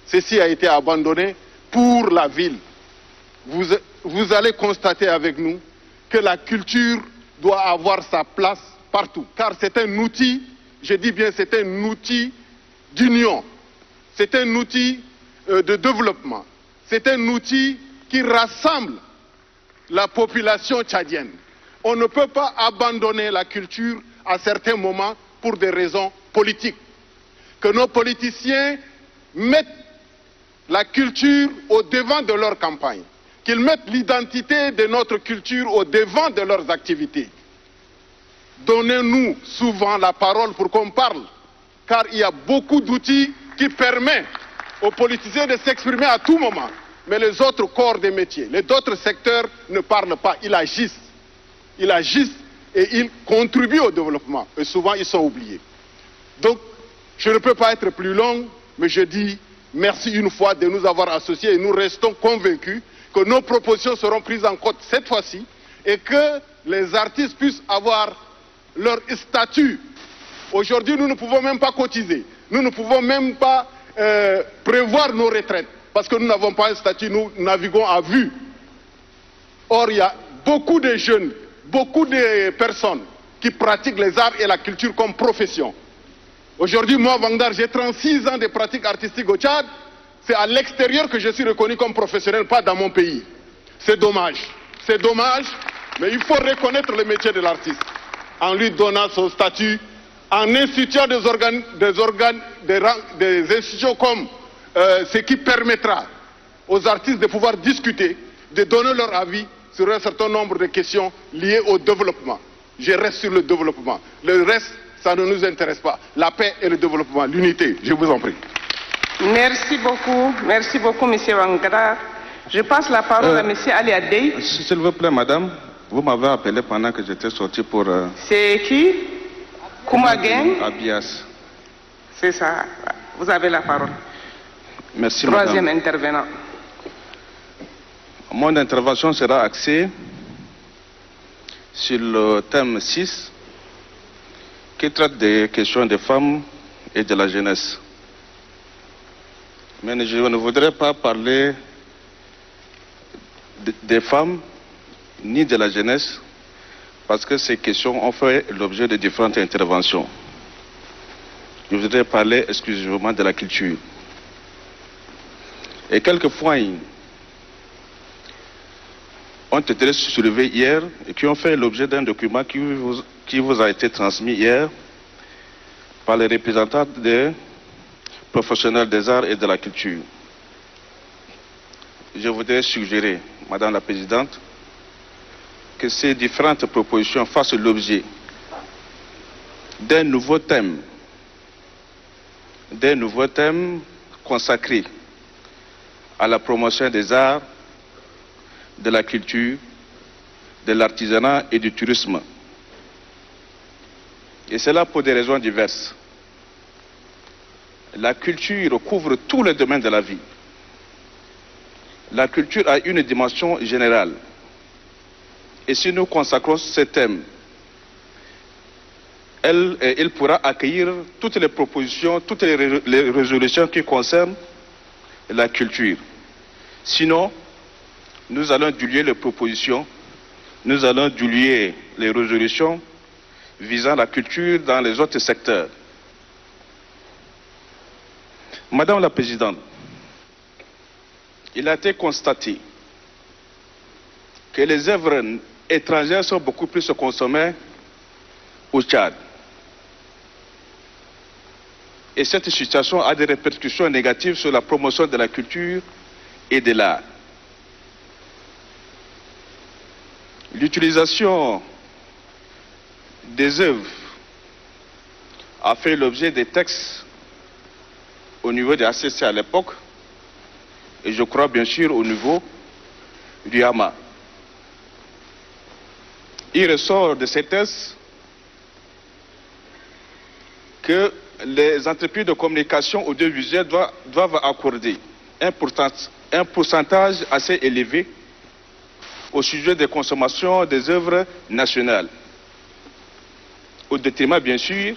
Ceci a été abandonné pour la ville. Vous allez constater avec nous que la culture doit avoir sa place partout, car c'est un outil, je dis bien c'est un outil d'union, c'est un outil de développement, c'est un outil qui rassemble la population tchadienne. On ne peut pas abandonner la culture à certains moments pour des raisons politiques. Que nos politiciens mettent la culture au devant de leur campagne, qu'ils mettent l'identité de notre culture au devant de leurs activités. Donnez-nous souvent la parole pour qu'on parle, car il y a beaucoup d'outils qui permettent aux politiciens de s'exprimer à tout moment. Mais les autres corps des métiers, les autres secteurs ne parlent pas, ils agissent. Ils agissent et ils contribuent au développement. Et souvent, ils sont oubliés. Donc, je ne peux pas être plus long, mais je dis merci une fois de nous avoir associés et nous restons convaincus que nos propositions seront prises en compte cette fois-ci et que les artistes puissent avoir leur statut. Aujourd'hui, nous ne pouvons même pas cotiser. Nous ne pouvons même pas prévoir nos retraites parce que nous n'avons pas un statut, nous naviguons à vue. Or, il y a beaucoup de jeunes, beaucoup de personnes qui pratiquent les arts et la culture comme profession. Aujourd'hui, moi, Vandar, j'ai 36 ans de pratique artistique au Tchad. C'est à l'extérieur que je suis reconnu comme professionnel, pas dans mon pays. C'est dommage. C'est dommage, mais il faut reconnaître le métier de l'artiste en lui donnant son statut, en instituant des institutions comme ce qui permettra aux artistes de pouvoir discuter, de donner leur avis sur un certain nombre de questions liées au développement. Je reste sur le développement. Le reste, ça ne nous intéresse pas. La paix et le développement, l'unité. Je vous en prie.
Merci beaucoup, M. Wangara. Je passe la parole à M. Ali Adey.
S'il vous plaît, madame, vous m'avez appelé pendant que j'étais sorti pour...
C'est qui? Koumagen
Abias.
C'est ça. Vous avez la parole.
Merci,
Troisième
madame.
intervenant.
Mon intervention sera axée sur le thème 6 qui traite des questions des femmes et de la jeunesse. Mais je ne voudrais pas parler des femmes ni de la jeunesse parce que ces questions ont fait l'objet de différentes interventions. Je voudrais parler exclusivement de la culture. Et quelques points ont été soulevés hier et qui ont fait l'objet d'un document qui vous a été transmis hier par les représentants des professionnels des arts et de la culture.
je voudrais suggérer, Madame la Présidente, que ces différentes propositions fassent l'objet d'un nouveau thème consacré à la promotion des arts, de la culture, de l'artisanat et du tourisme. Et cela pour des raisons diverses. La culture couvre tous les domaines de la vie. La culture a une dimension générale. Et si nous consacrons ce thème, il pourra accueillir toutes les propositions, toutes les résolutions qui concernent la culture. Sinon, nous allons diluer les propositions, nous allons diluer les résolutions visant la culture dans les autres secteurs. Madame la Présidente, il a été constaté que les œuvres étrangères sont beaucoup plus consommées au Tchad. Et cette situation a des répercussions négatives sur la promotion de la culture et de l'art. L'utilisation des œuvres a fait l'objet des textes au niveau de ACC à l'époque, et je crois bien sûr au niveau du Hama. Il ressort de ces textes que les entreprises de communication audiovisuelle doivent accorder un pourcentage assez élevé au sujet des consommations des œuvres nationales, au détriment bien sûr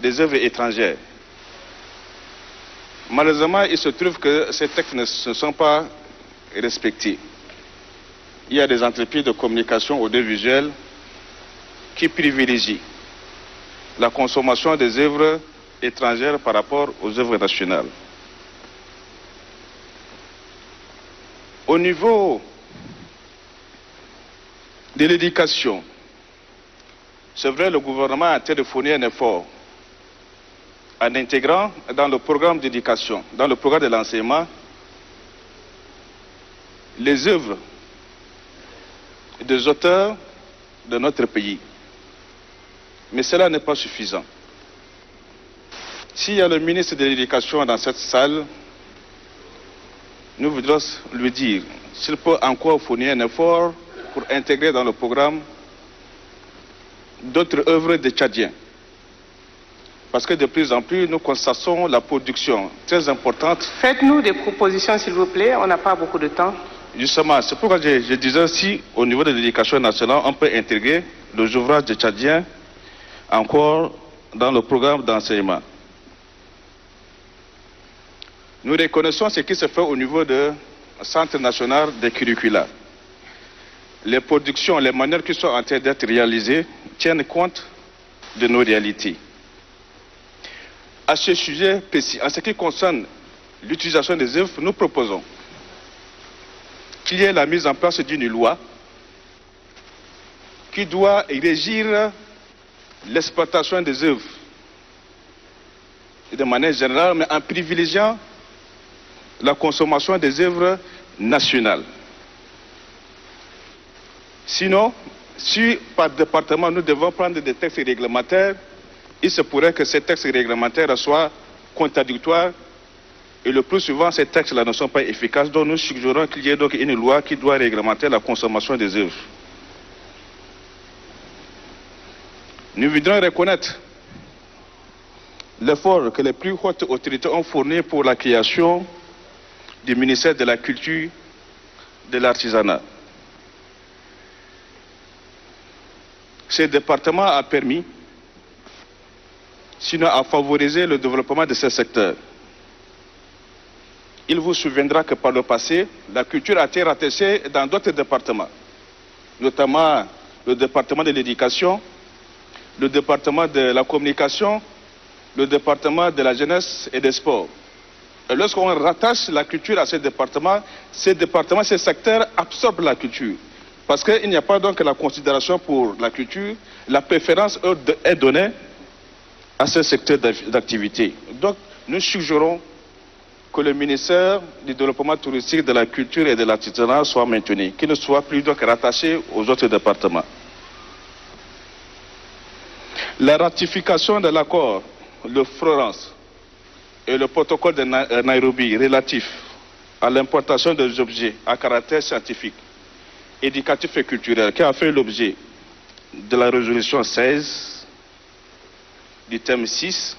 des œuvres étrangères. Malheureusement, il se trouve que ces textes ne sont pas respectés. Il y a des entreprises de communication audiovisuelle qui privilégient la consommation des œuvres étrangères par rapport aux œuvres nationales. Au niveau de l'éducation, c'est vrai, le gouvernement a téléphoné un effort en intégrant dans le programme d'éducation, dans le programme de l'enseignement, les œuvres des auteurs de notre pays. Mais cela n'est pas suffisant. S'il y a le ministre de l'Éducation dans cette salle, nous voudrons lui dire s'il peut encore fournir un effort pour intégrer dans le programme d'autres œuvres des Tchadiens. Parce que de plus en plus, nous constatons la production très importante.
Faites-nous des propositions, s'il vous plaît, on n'a pas beaucoup de temps.
Justement, c'est pourquoi je disais si au niveau de l'éducation nationale, on peut intégrer les ouvrages des Tchadiens encore dans le programme d'enseignement. Nous reconnaissons ce qui se fait au niveau du Centre national des curricula. Les productions, les manières qui sont en train d'être réalisées tiennent compte de nos réalités. À ce sujet précis, en ce qui concerne l'utilisation des œuvres, nous proposons qu'il y ait la mise en place d'une loi qui doit régir l'exploitation des œuvres de manière générale, mais en privilégiant la consommation des œuvres nationales. Sinon, si par département nous devons prendre des textes réglementaires, il se pourrait que ces textes réglementaires soient contradictoires et le plus souvent ces textes-là ne sont pas efficaces, donc nous suggérons qu'il y ait donc une loi qui doit réglementer la consommation des œuvres. Nous voudrions reconnaître l'effort que les plus hautes autorités ont fourni pour la création du ministère de la Culture, de l'Artisanat. Ce département a permis, sinon à favoriser le développement de ce secteur. Il vous souviendra que par le passé, la culture a été rattachée dans d'autres départements, notamment le département de l'éducation, le département de la communication, le département de la jeunesse et des sports. Et lorsqu'on rattache la culture à ces départements, ces secteurs absorbent la culture. Parce qu'il n'y a pas donc la considération pour la culture, la préférence est donnée à ce secteur d'activité. Donc nous suggérons que le ministère du développement touristique, de la culture et de l'artisanat soit maintenu, qu'il ne soit plus donc rattaché aux autres départements. La ratification de l'accord, le Florence et le protocole de Nairobi relatif à l'importation des objets à caractère scientifique, éducatif et culturel, qui a fait l'objet de la résolution 16 du thème 6,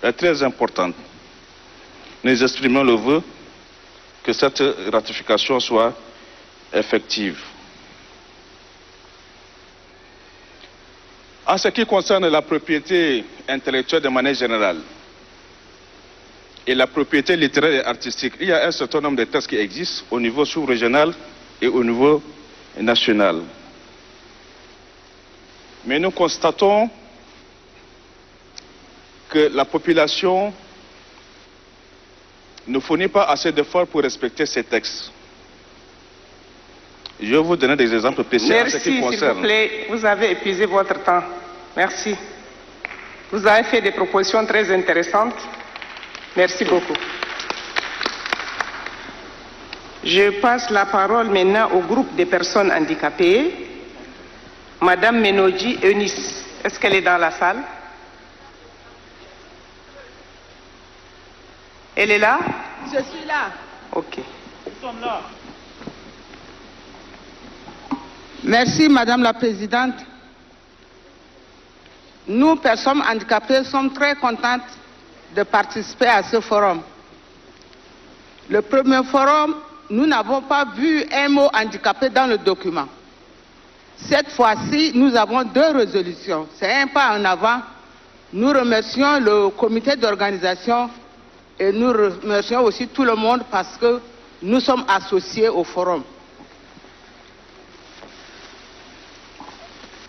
est très importante. Nous exprimons le vœu que cette ratification soit effective. En ce qui concerne la propriété intellectuelle de manière générale et la propriété littéraire et artistique, il y a un certain nombre de textes qui existent au niveau sous-régional et au niveau national. Mais nous constatons que la population ne fournit pas assez d'efforts pour respecter ces textes. Je vais vous donner des exemples précis en ce qui concerne.
Merci, s'il vous plaît. Vous avez épuisé votre temps. Merci. Vous avez fait des propositions très intéressantes. Merci beaucoup. Je passe la parole maintenant au groupe des personnes handicapées. Madame Menodji Eunice, est-ce qu'elle est dans la salle? Elle est là?
Je suis là.
Ok.
Nous sommes là. Merci, Madame la Présidente. Nous, personnes handicapées, sommes très contentes de participer à ce forum. Le premier forum, nous n'avons pas vu un mot handicapé dans le document. Cette fois-ci, nous avons 2 résolutions. C'est un pas en avant. Nous remercions le comité d'organisation et nous remercions aussi tout le monde parce que nous sommes associés au forum.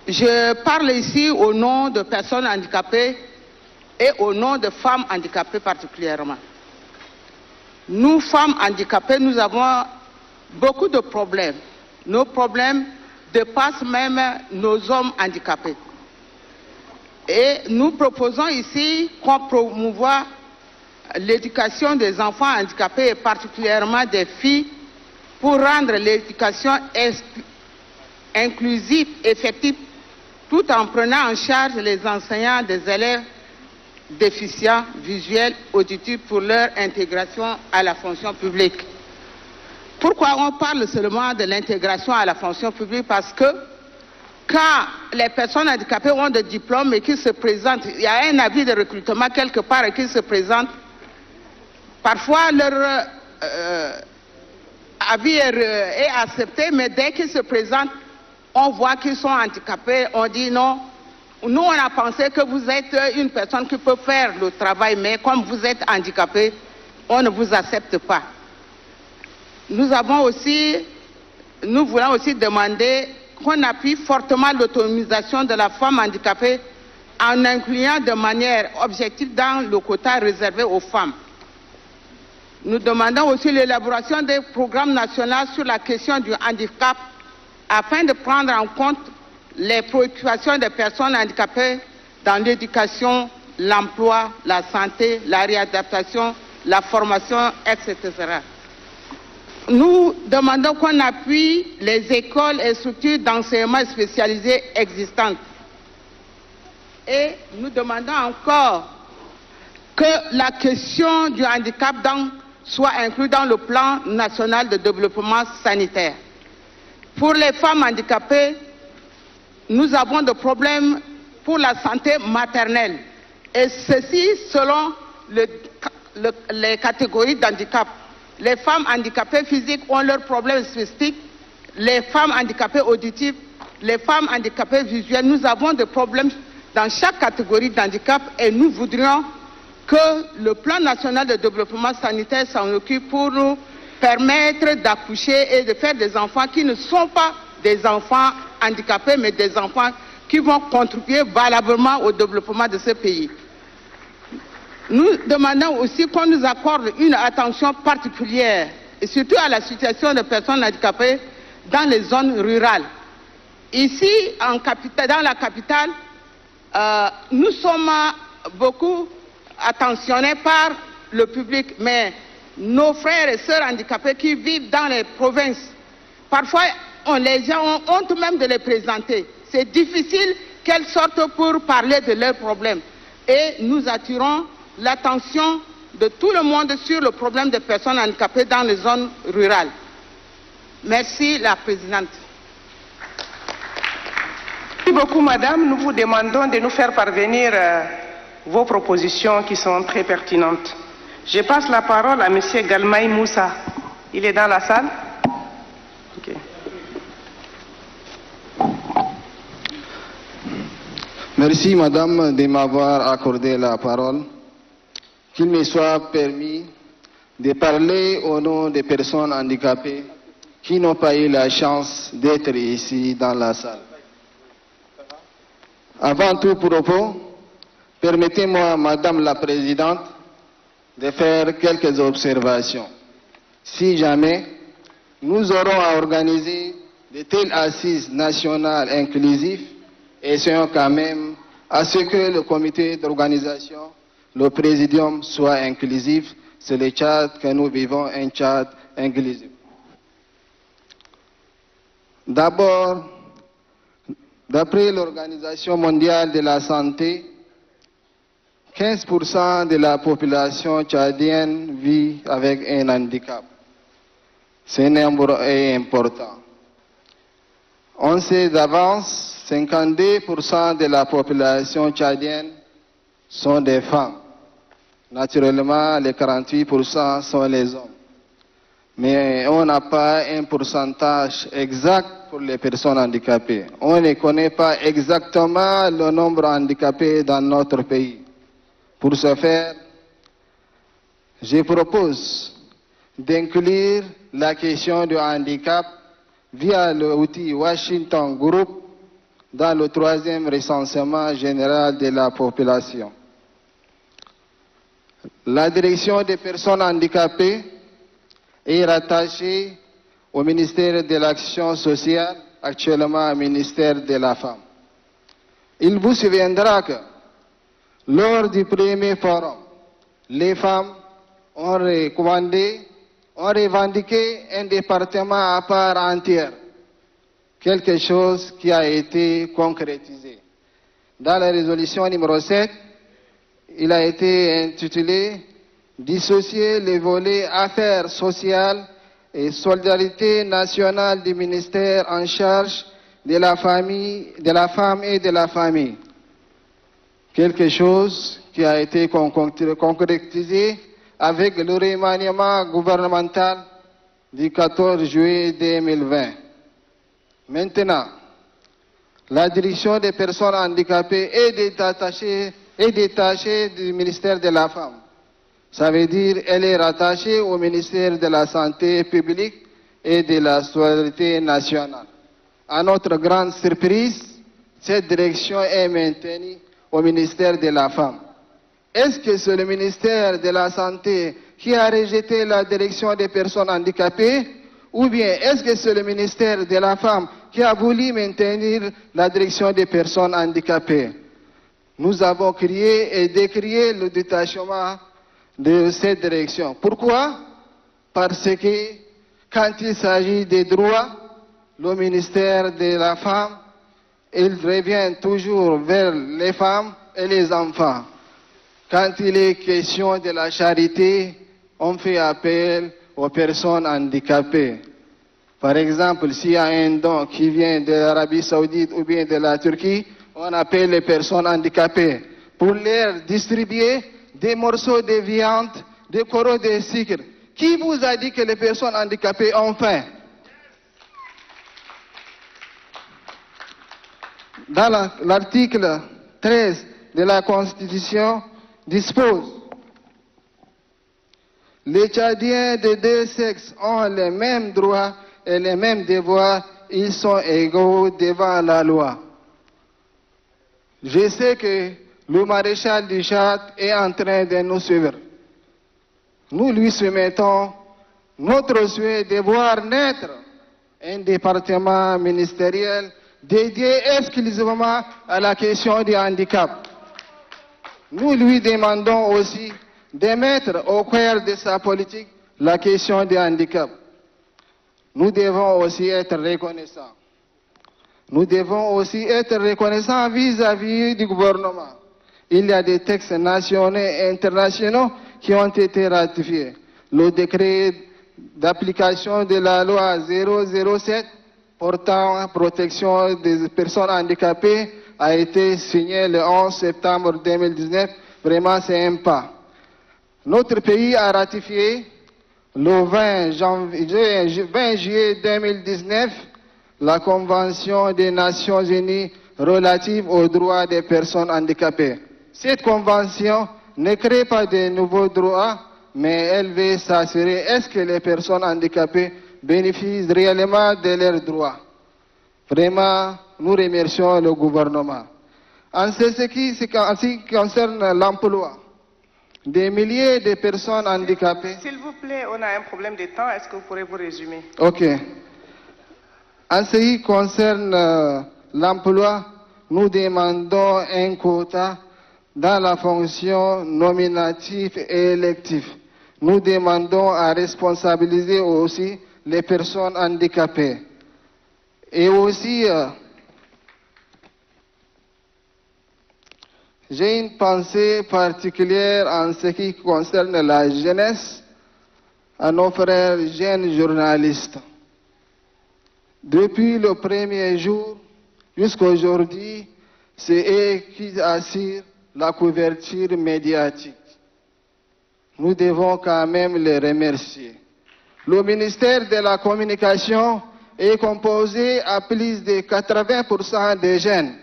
Je parle ici au nom de personnes handicapées et au nom de femmes handicapées particulièrement. Nous, femmes handicapées, nous avons beaucoup de problèmes. Nos problèmes dépassent même nos hommes handicapés. Et nous proposons ici qu'on promouvoie l'éducation des enfants handicapés et particulièrement des filles pour rendre l'éducation inclusive, effective, tout en prenant en charge les enseignants des élèves déficients visuels, auditifs pour leur intégration à la fonction publique. Pourquoi on parle seulement de l'intégration à la fonction publique? Parce que quand les personnes handicapées ont des diplômes et qu'ils se présentent, il y a un avis de recrutement quelque part et qu'ils se présentent, parfois leur avis est accepté, mais dès qu'ils se présentent, on voit qu'ils sont handicapés, on dit non. Nous, on a pensé que vous êtes une personne qui peut faire le travail, mais comme vous êtes handicapé, on ne vous accepte pas. Nous voulons aussi demander qu'on appuie fortement l'autonomisation de la femme handicapée en incluant de manière objective dans le quota réservé aux femmes. Nous demandons aussi l'élaboration des programmes nationaux sur la question du handicap afin de prendre en compte les préoccupations des personnes handicapées dans l'éducation, l'emploi, la santé, la réadaptation, la formation, etc. Nous demandons qu'on appuie les écoles et structures d'enseignement spécialisées existantes. Et nous demandons encore que la question du handicap soit incluse dans le plan national de développement sanitaire. Pour les femmes handicapées, nous avons des problèmes pour la santé maternelle. Et ceci selon les catégories d'handicap. Les femmes handicapées physiques ont leurs problèmes spécifiques. Les femmes handicapées auditives, les femmes handicapées visuelles, nous avons des problèmes dans chaque catégorie d'handicap et nous voudrions que le plan national de développement sanitaire s'en occupe pour nous permettre d'accoucher et de faire des enfants qui ne sont pas des enfants handicapés, mais des enfants qui vont contribuer valablement au développement de ce pays. Nous demandons aussi qu'on nous accorde une attention particulière, et surtout à la situation des personnes handicapées dans les zones rurales. Ici, dans la capitale, nous sommes beaucoup attentionnés par le public, mais nos frères et sœurs handicapés qui vivent dans les provinces, parfois les gens ont honte même de les présenter. C'est difficile qu'elles sortent pour parler de leurs problèmes. Et nous attirons l'attention de tout le monde sur le problème des personnes handicapées dans les zones rurales. Merci, la présidente.
Merci beaucoup, madame. Nous vous demandons de nous faire parvenir vos propositions qui sont très pertinentes. Je passe la parole à monsieur Galmaï Moussa. Il est dans la salle? Okay.
Merci, madame, de m'avoir accordé la parole. Qu'il me soit permis de parler au nom des personnes handicapées qui n'ont pas eu la chance d'être ici dans la salle. Avant tout propos, permettez-moi, madame la présidente, de faire quelques observations. Si jamais nous aurons à organiser de telles assises nationales inclusives, essayons quand même à ce que le comité d'organisation, le présidium soit inclusif. C'est le Tchad que nous vivons, un Tchad inclusif. D'abord, d'après l'Organisation mondiale de la santé, 15% de la population tchadienne vit avec un handicap. Ce nombre est important. On sait d'avance, 52% de la population tchadienne sont des femmes. Naturellement, les 48% sont les hommes. Mais on n'a pas un pourcentage exact pour les personnes handicapées. On ne connaît pas exactement le nombre handicapés dans notre pays. Pour ce faire, je propose d'inclure la question du handicap via l'outil Washington Group dans le 3e recensement général de la population. La direction des personnes handicapées est rattachée au ministère de l'Action sociale, actuellement au ministère de la Femme. Il vous souviendra que lors du premier forum, les femmes ont revendiqué un département à part entière, quelque chose qui a été concrétisé. Dans la résolution numéro 7, il a été intitulé « Dissocier les volets affaires sociales et solidarité nationale du ministère en charge de la femme et de la famille ». Quelque chose qui a été concrétisé avec le remaniement gouvernemental du 14 juillet 2020. Maintenant, la direction des personnes handicapées est détachée du ministère de la Femme. Ça veut dire qu'elle est rattachée au ministère de la Santé publique et de la Solidarité nationale. À notre grande surprise, cette direction est maintenue au ministère de la Femme. Est-ce que c'est le ministère de la Santé qui a rejeté la direction des personnes handicapées, ou bien est-ce que c'est le ministère de la Femme qui a voulu maintenir la direction des personnes handicapées? Nous avons crié et décrié le détachement de cette direction. Pourquoi? Parce que quand il s'agit des droits, le ministère de la Femme, il revient toujours vers les femmes et les enfants. Quand il est question de la charité, on fait appel aux personnes handicapées. Par exemple, s'il y a un don qui vient de l'Arabie Saoudite ou bien de la Turquie, on appelle les personnes handicapées pour leur distribuer des morceaux de viande, des coraux de sucre. Qui vous a dit que les personnes handicapées ont faim? Dans l'article 13 de la Constitution dispose: les Tchadiens de deux sexes ont les mêmes droits et les mêmes devoirs, ils sont égaux devant la loi. Je sais que le maréchal du Tchad est en train de nous suivre. Nous lui soumettons notre souhait de voir naître un département ministériel dédié exclusivement à la question du handicap. Nous lui demandons aussi de mettre au cœur de sa politique la question du handicap. Nous devons aussi être reconnaissants. Nous devons aussi être reconnaissants vis-à-vis du gouvernement. Il y a des textes nationaux et internationaux qui ont été ratifiés. Le décret d'application de la loi 007 portant protection des personnes handicapées a été signé le 11 septembre 2019. Vraiment, c'est un pas. Notre pays a ratifié le 20 juillet 2019 la Convention des Nations Unies relative aux droits des personnes handicapées. Cette convention ne crée pas de nouveaux droits, mais elle veut s'assurer est-ce que les personnes handicapées bénéficient réellement de leurs droits. Vraiment, nous remercions le gouvernement. En ce qui concerne l'emploi, des milliers de personnes handicapées...
S'il vous plaît, on a un problème de temps, est-ce que vous pourrez vous résumer?
Ok. En ce qui concerne l'emploi, nous demandons un quota dans la fonction nominative et élective. Nous demandons à responsabiliser aussi les personnes handicapées. Et aussi, j'ai une pensée particulière en ce qui concerne la jeunesse, à nos frères jeunes journalistes. Depuis le premier jour jusqu'à aujourd'hui, c'est eux qui assurent la couverture médiatique. Nous devons quand même les remercier. Le ministère de la Communication est composé à plus de 80% de jeunes.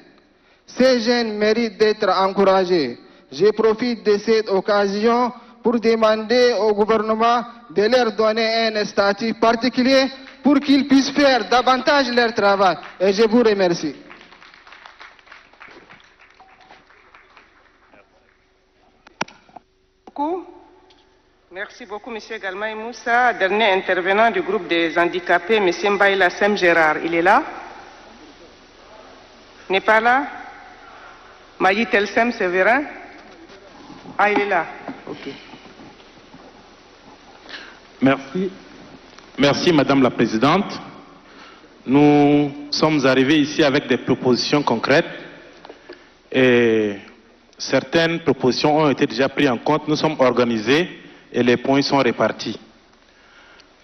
Ces jeunes méritent d'être encouragés. Je profite de cette occasion pour demander au gouvernement de leur donner un statut particulier pour qu'ils puissent faire davantage leur travail. Et je vous remercie.
Merci beaucoup, M. Galmaï Moussa. Dernier intervenant du groupe des handicapés, M. Mbaïla Sem Gérard. Il est là? N'est pas là? Maït Elsem Séverin? Ah, il est là. Ok.
Merci. Merci, Madame la Présidente. Nous sommes arrivés ici avec des propositions concrètes et certaines propositions ont été déjà prises en compte. Nous sommes organisés et les points sont répartis.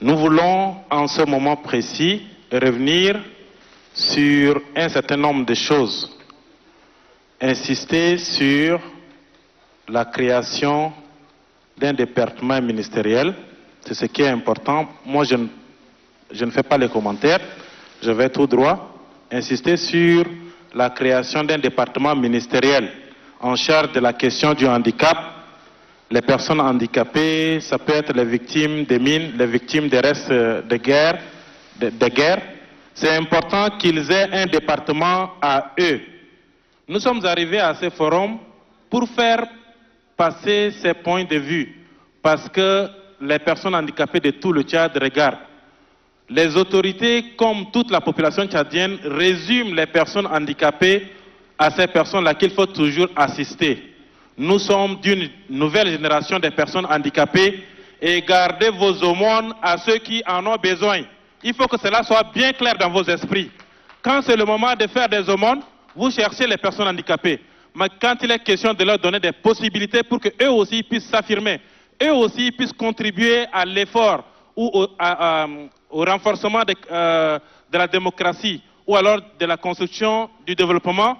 Nous voulons, en ce moment précis, revenir sur un certain nombre de choses. Insister sur la création d'un département ministériel. C'est ce qui est important. Moi, je ne fais pas les commentaires. Je vais tout droit. Insister sur la création d'un département ministériel en charge de la question du handicap. Les personnes handicapées, ça peut être les victimes des mines, les victimes des restes de guerre. C'est important qu'ils aient un département à eux. Nous sommes arrivés à ce forum pour faire passer ces points de vue, parce que les personnes handicapées de tout le Tchad regardent. Les autorités, comme toute la population tchadienne, résument les personnes handicapées à ces personnes-là qu'il faut toujours assister. Nous sommes d'une nouvelle génération de personnes handicapées et gardez vos aumônes à ceux qui en ont besoin. Il faut que cela soit bien clair dans vos esprits. Quand c'est le moment de faire des aumônes, vous cherchez les personnes handicapées. Mais quand il est question de leur donner des possibilités pour qu'eux aussi puissent s'affirmer, eux aussi puissent contribuer à l'effort ou au renforcement de la démocratie ou alors de la construction du développement,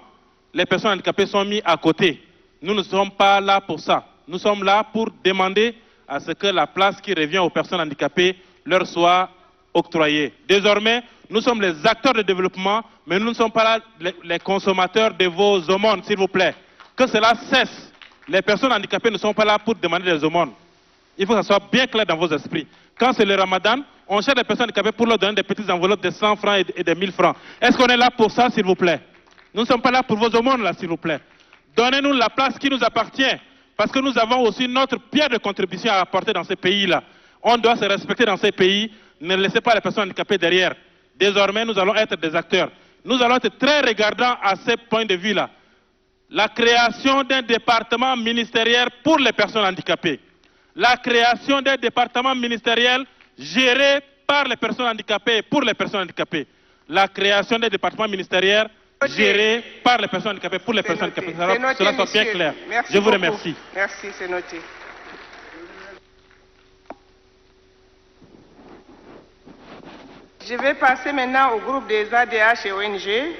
les personnes handicapées sont mises à côté. Nous ne sommes pas là pour ça. Nous sommes là pour demander à ce que la place qui revient aux personnes handicapées leur soit octroyée. Désormais, nous sommes les acteurs de développement, mais nous ne sommes pas là les consommateurs de vos aumônes, s'il vous plaît. Que cela cesse. Les personnes handicapées ne sont pas là pour demander des aumônes. Il faut que ça soit bien clair dans vos esprits. Quand c'est le ramadan, on cherche des personnes handicapées pour leur donner des petites enveloppes de 100 francs et de 1000 francs. Est-ce qu'on est là pour ça, s'il vous plaît? Nous ne sommes pas là pour vos aumônes, là, s'il vous plaît. Donnez-nous la place qui nous appartient, parce que nous avons aussi notre pierre de contribution à apporter dans ces pays-là. On doit se respecter dans ces pays. Ne laissez pas les personnes handicapées derrière. Désormais, nous allons être des acteurs. Nous allons être très regardants à ce point de vue-là. La création d'un département ministériel pour les personnes handicapées. la création des départements ministériels gérés par les personnes handicapées et pour les personnes handicapées. La création des départements ministériels gérés par les personnes handicapées pour les personnes handicapées. Cela soit bien clair. Je vous remercie.
Merci, c'est noté. Je vais passer maintenant au groupe des ADH et ONG.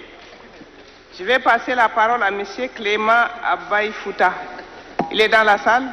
Je vais passer la parole à M. Clément Abaï Fouta. Il est dans la salle.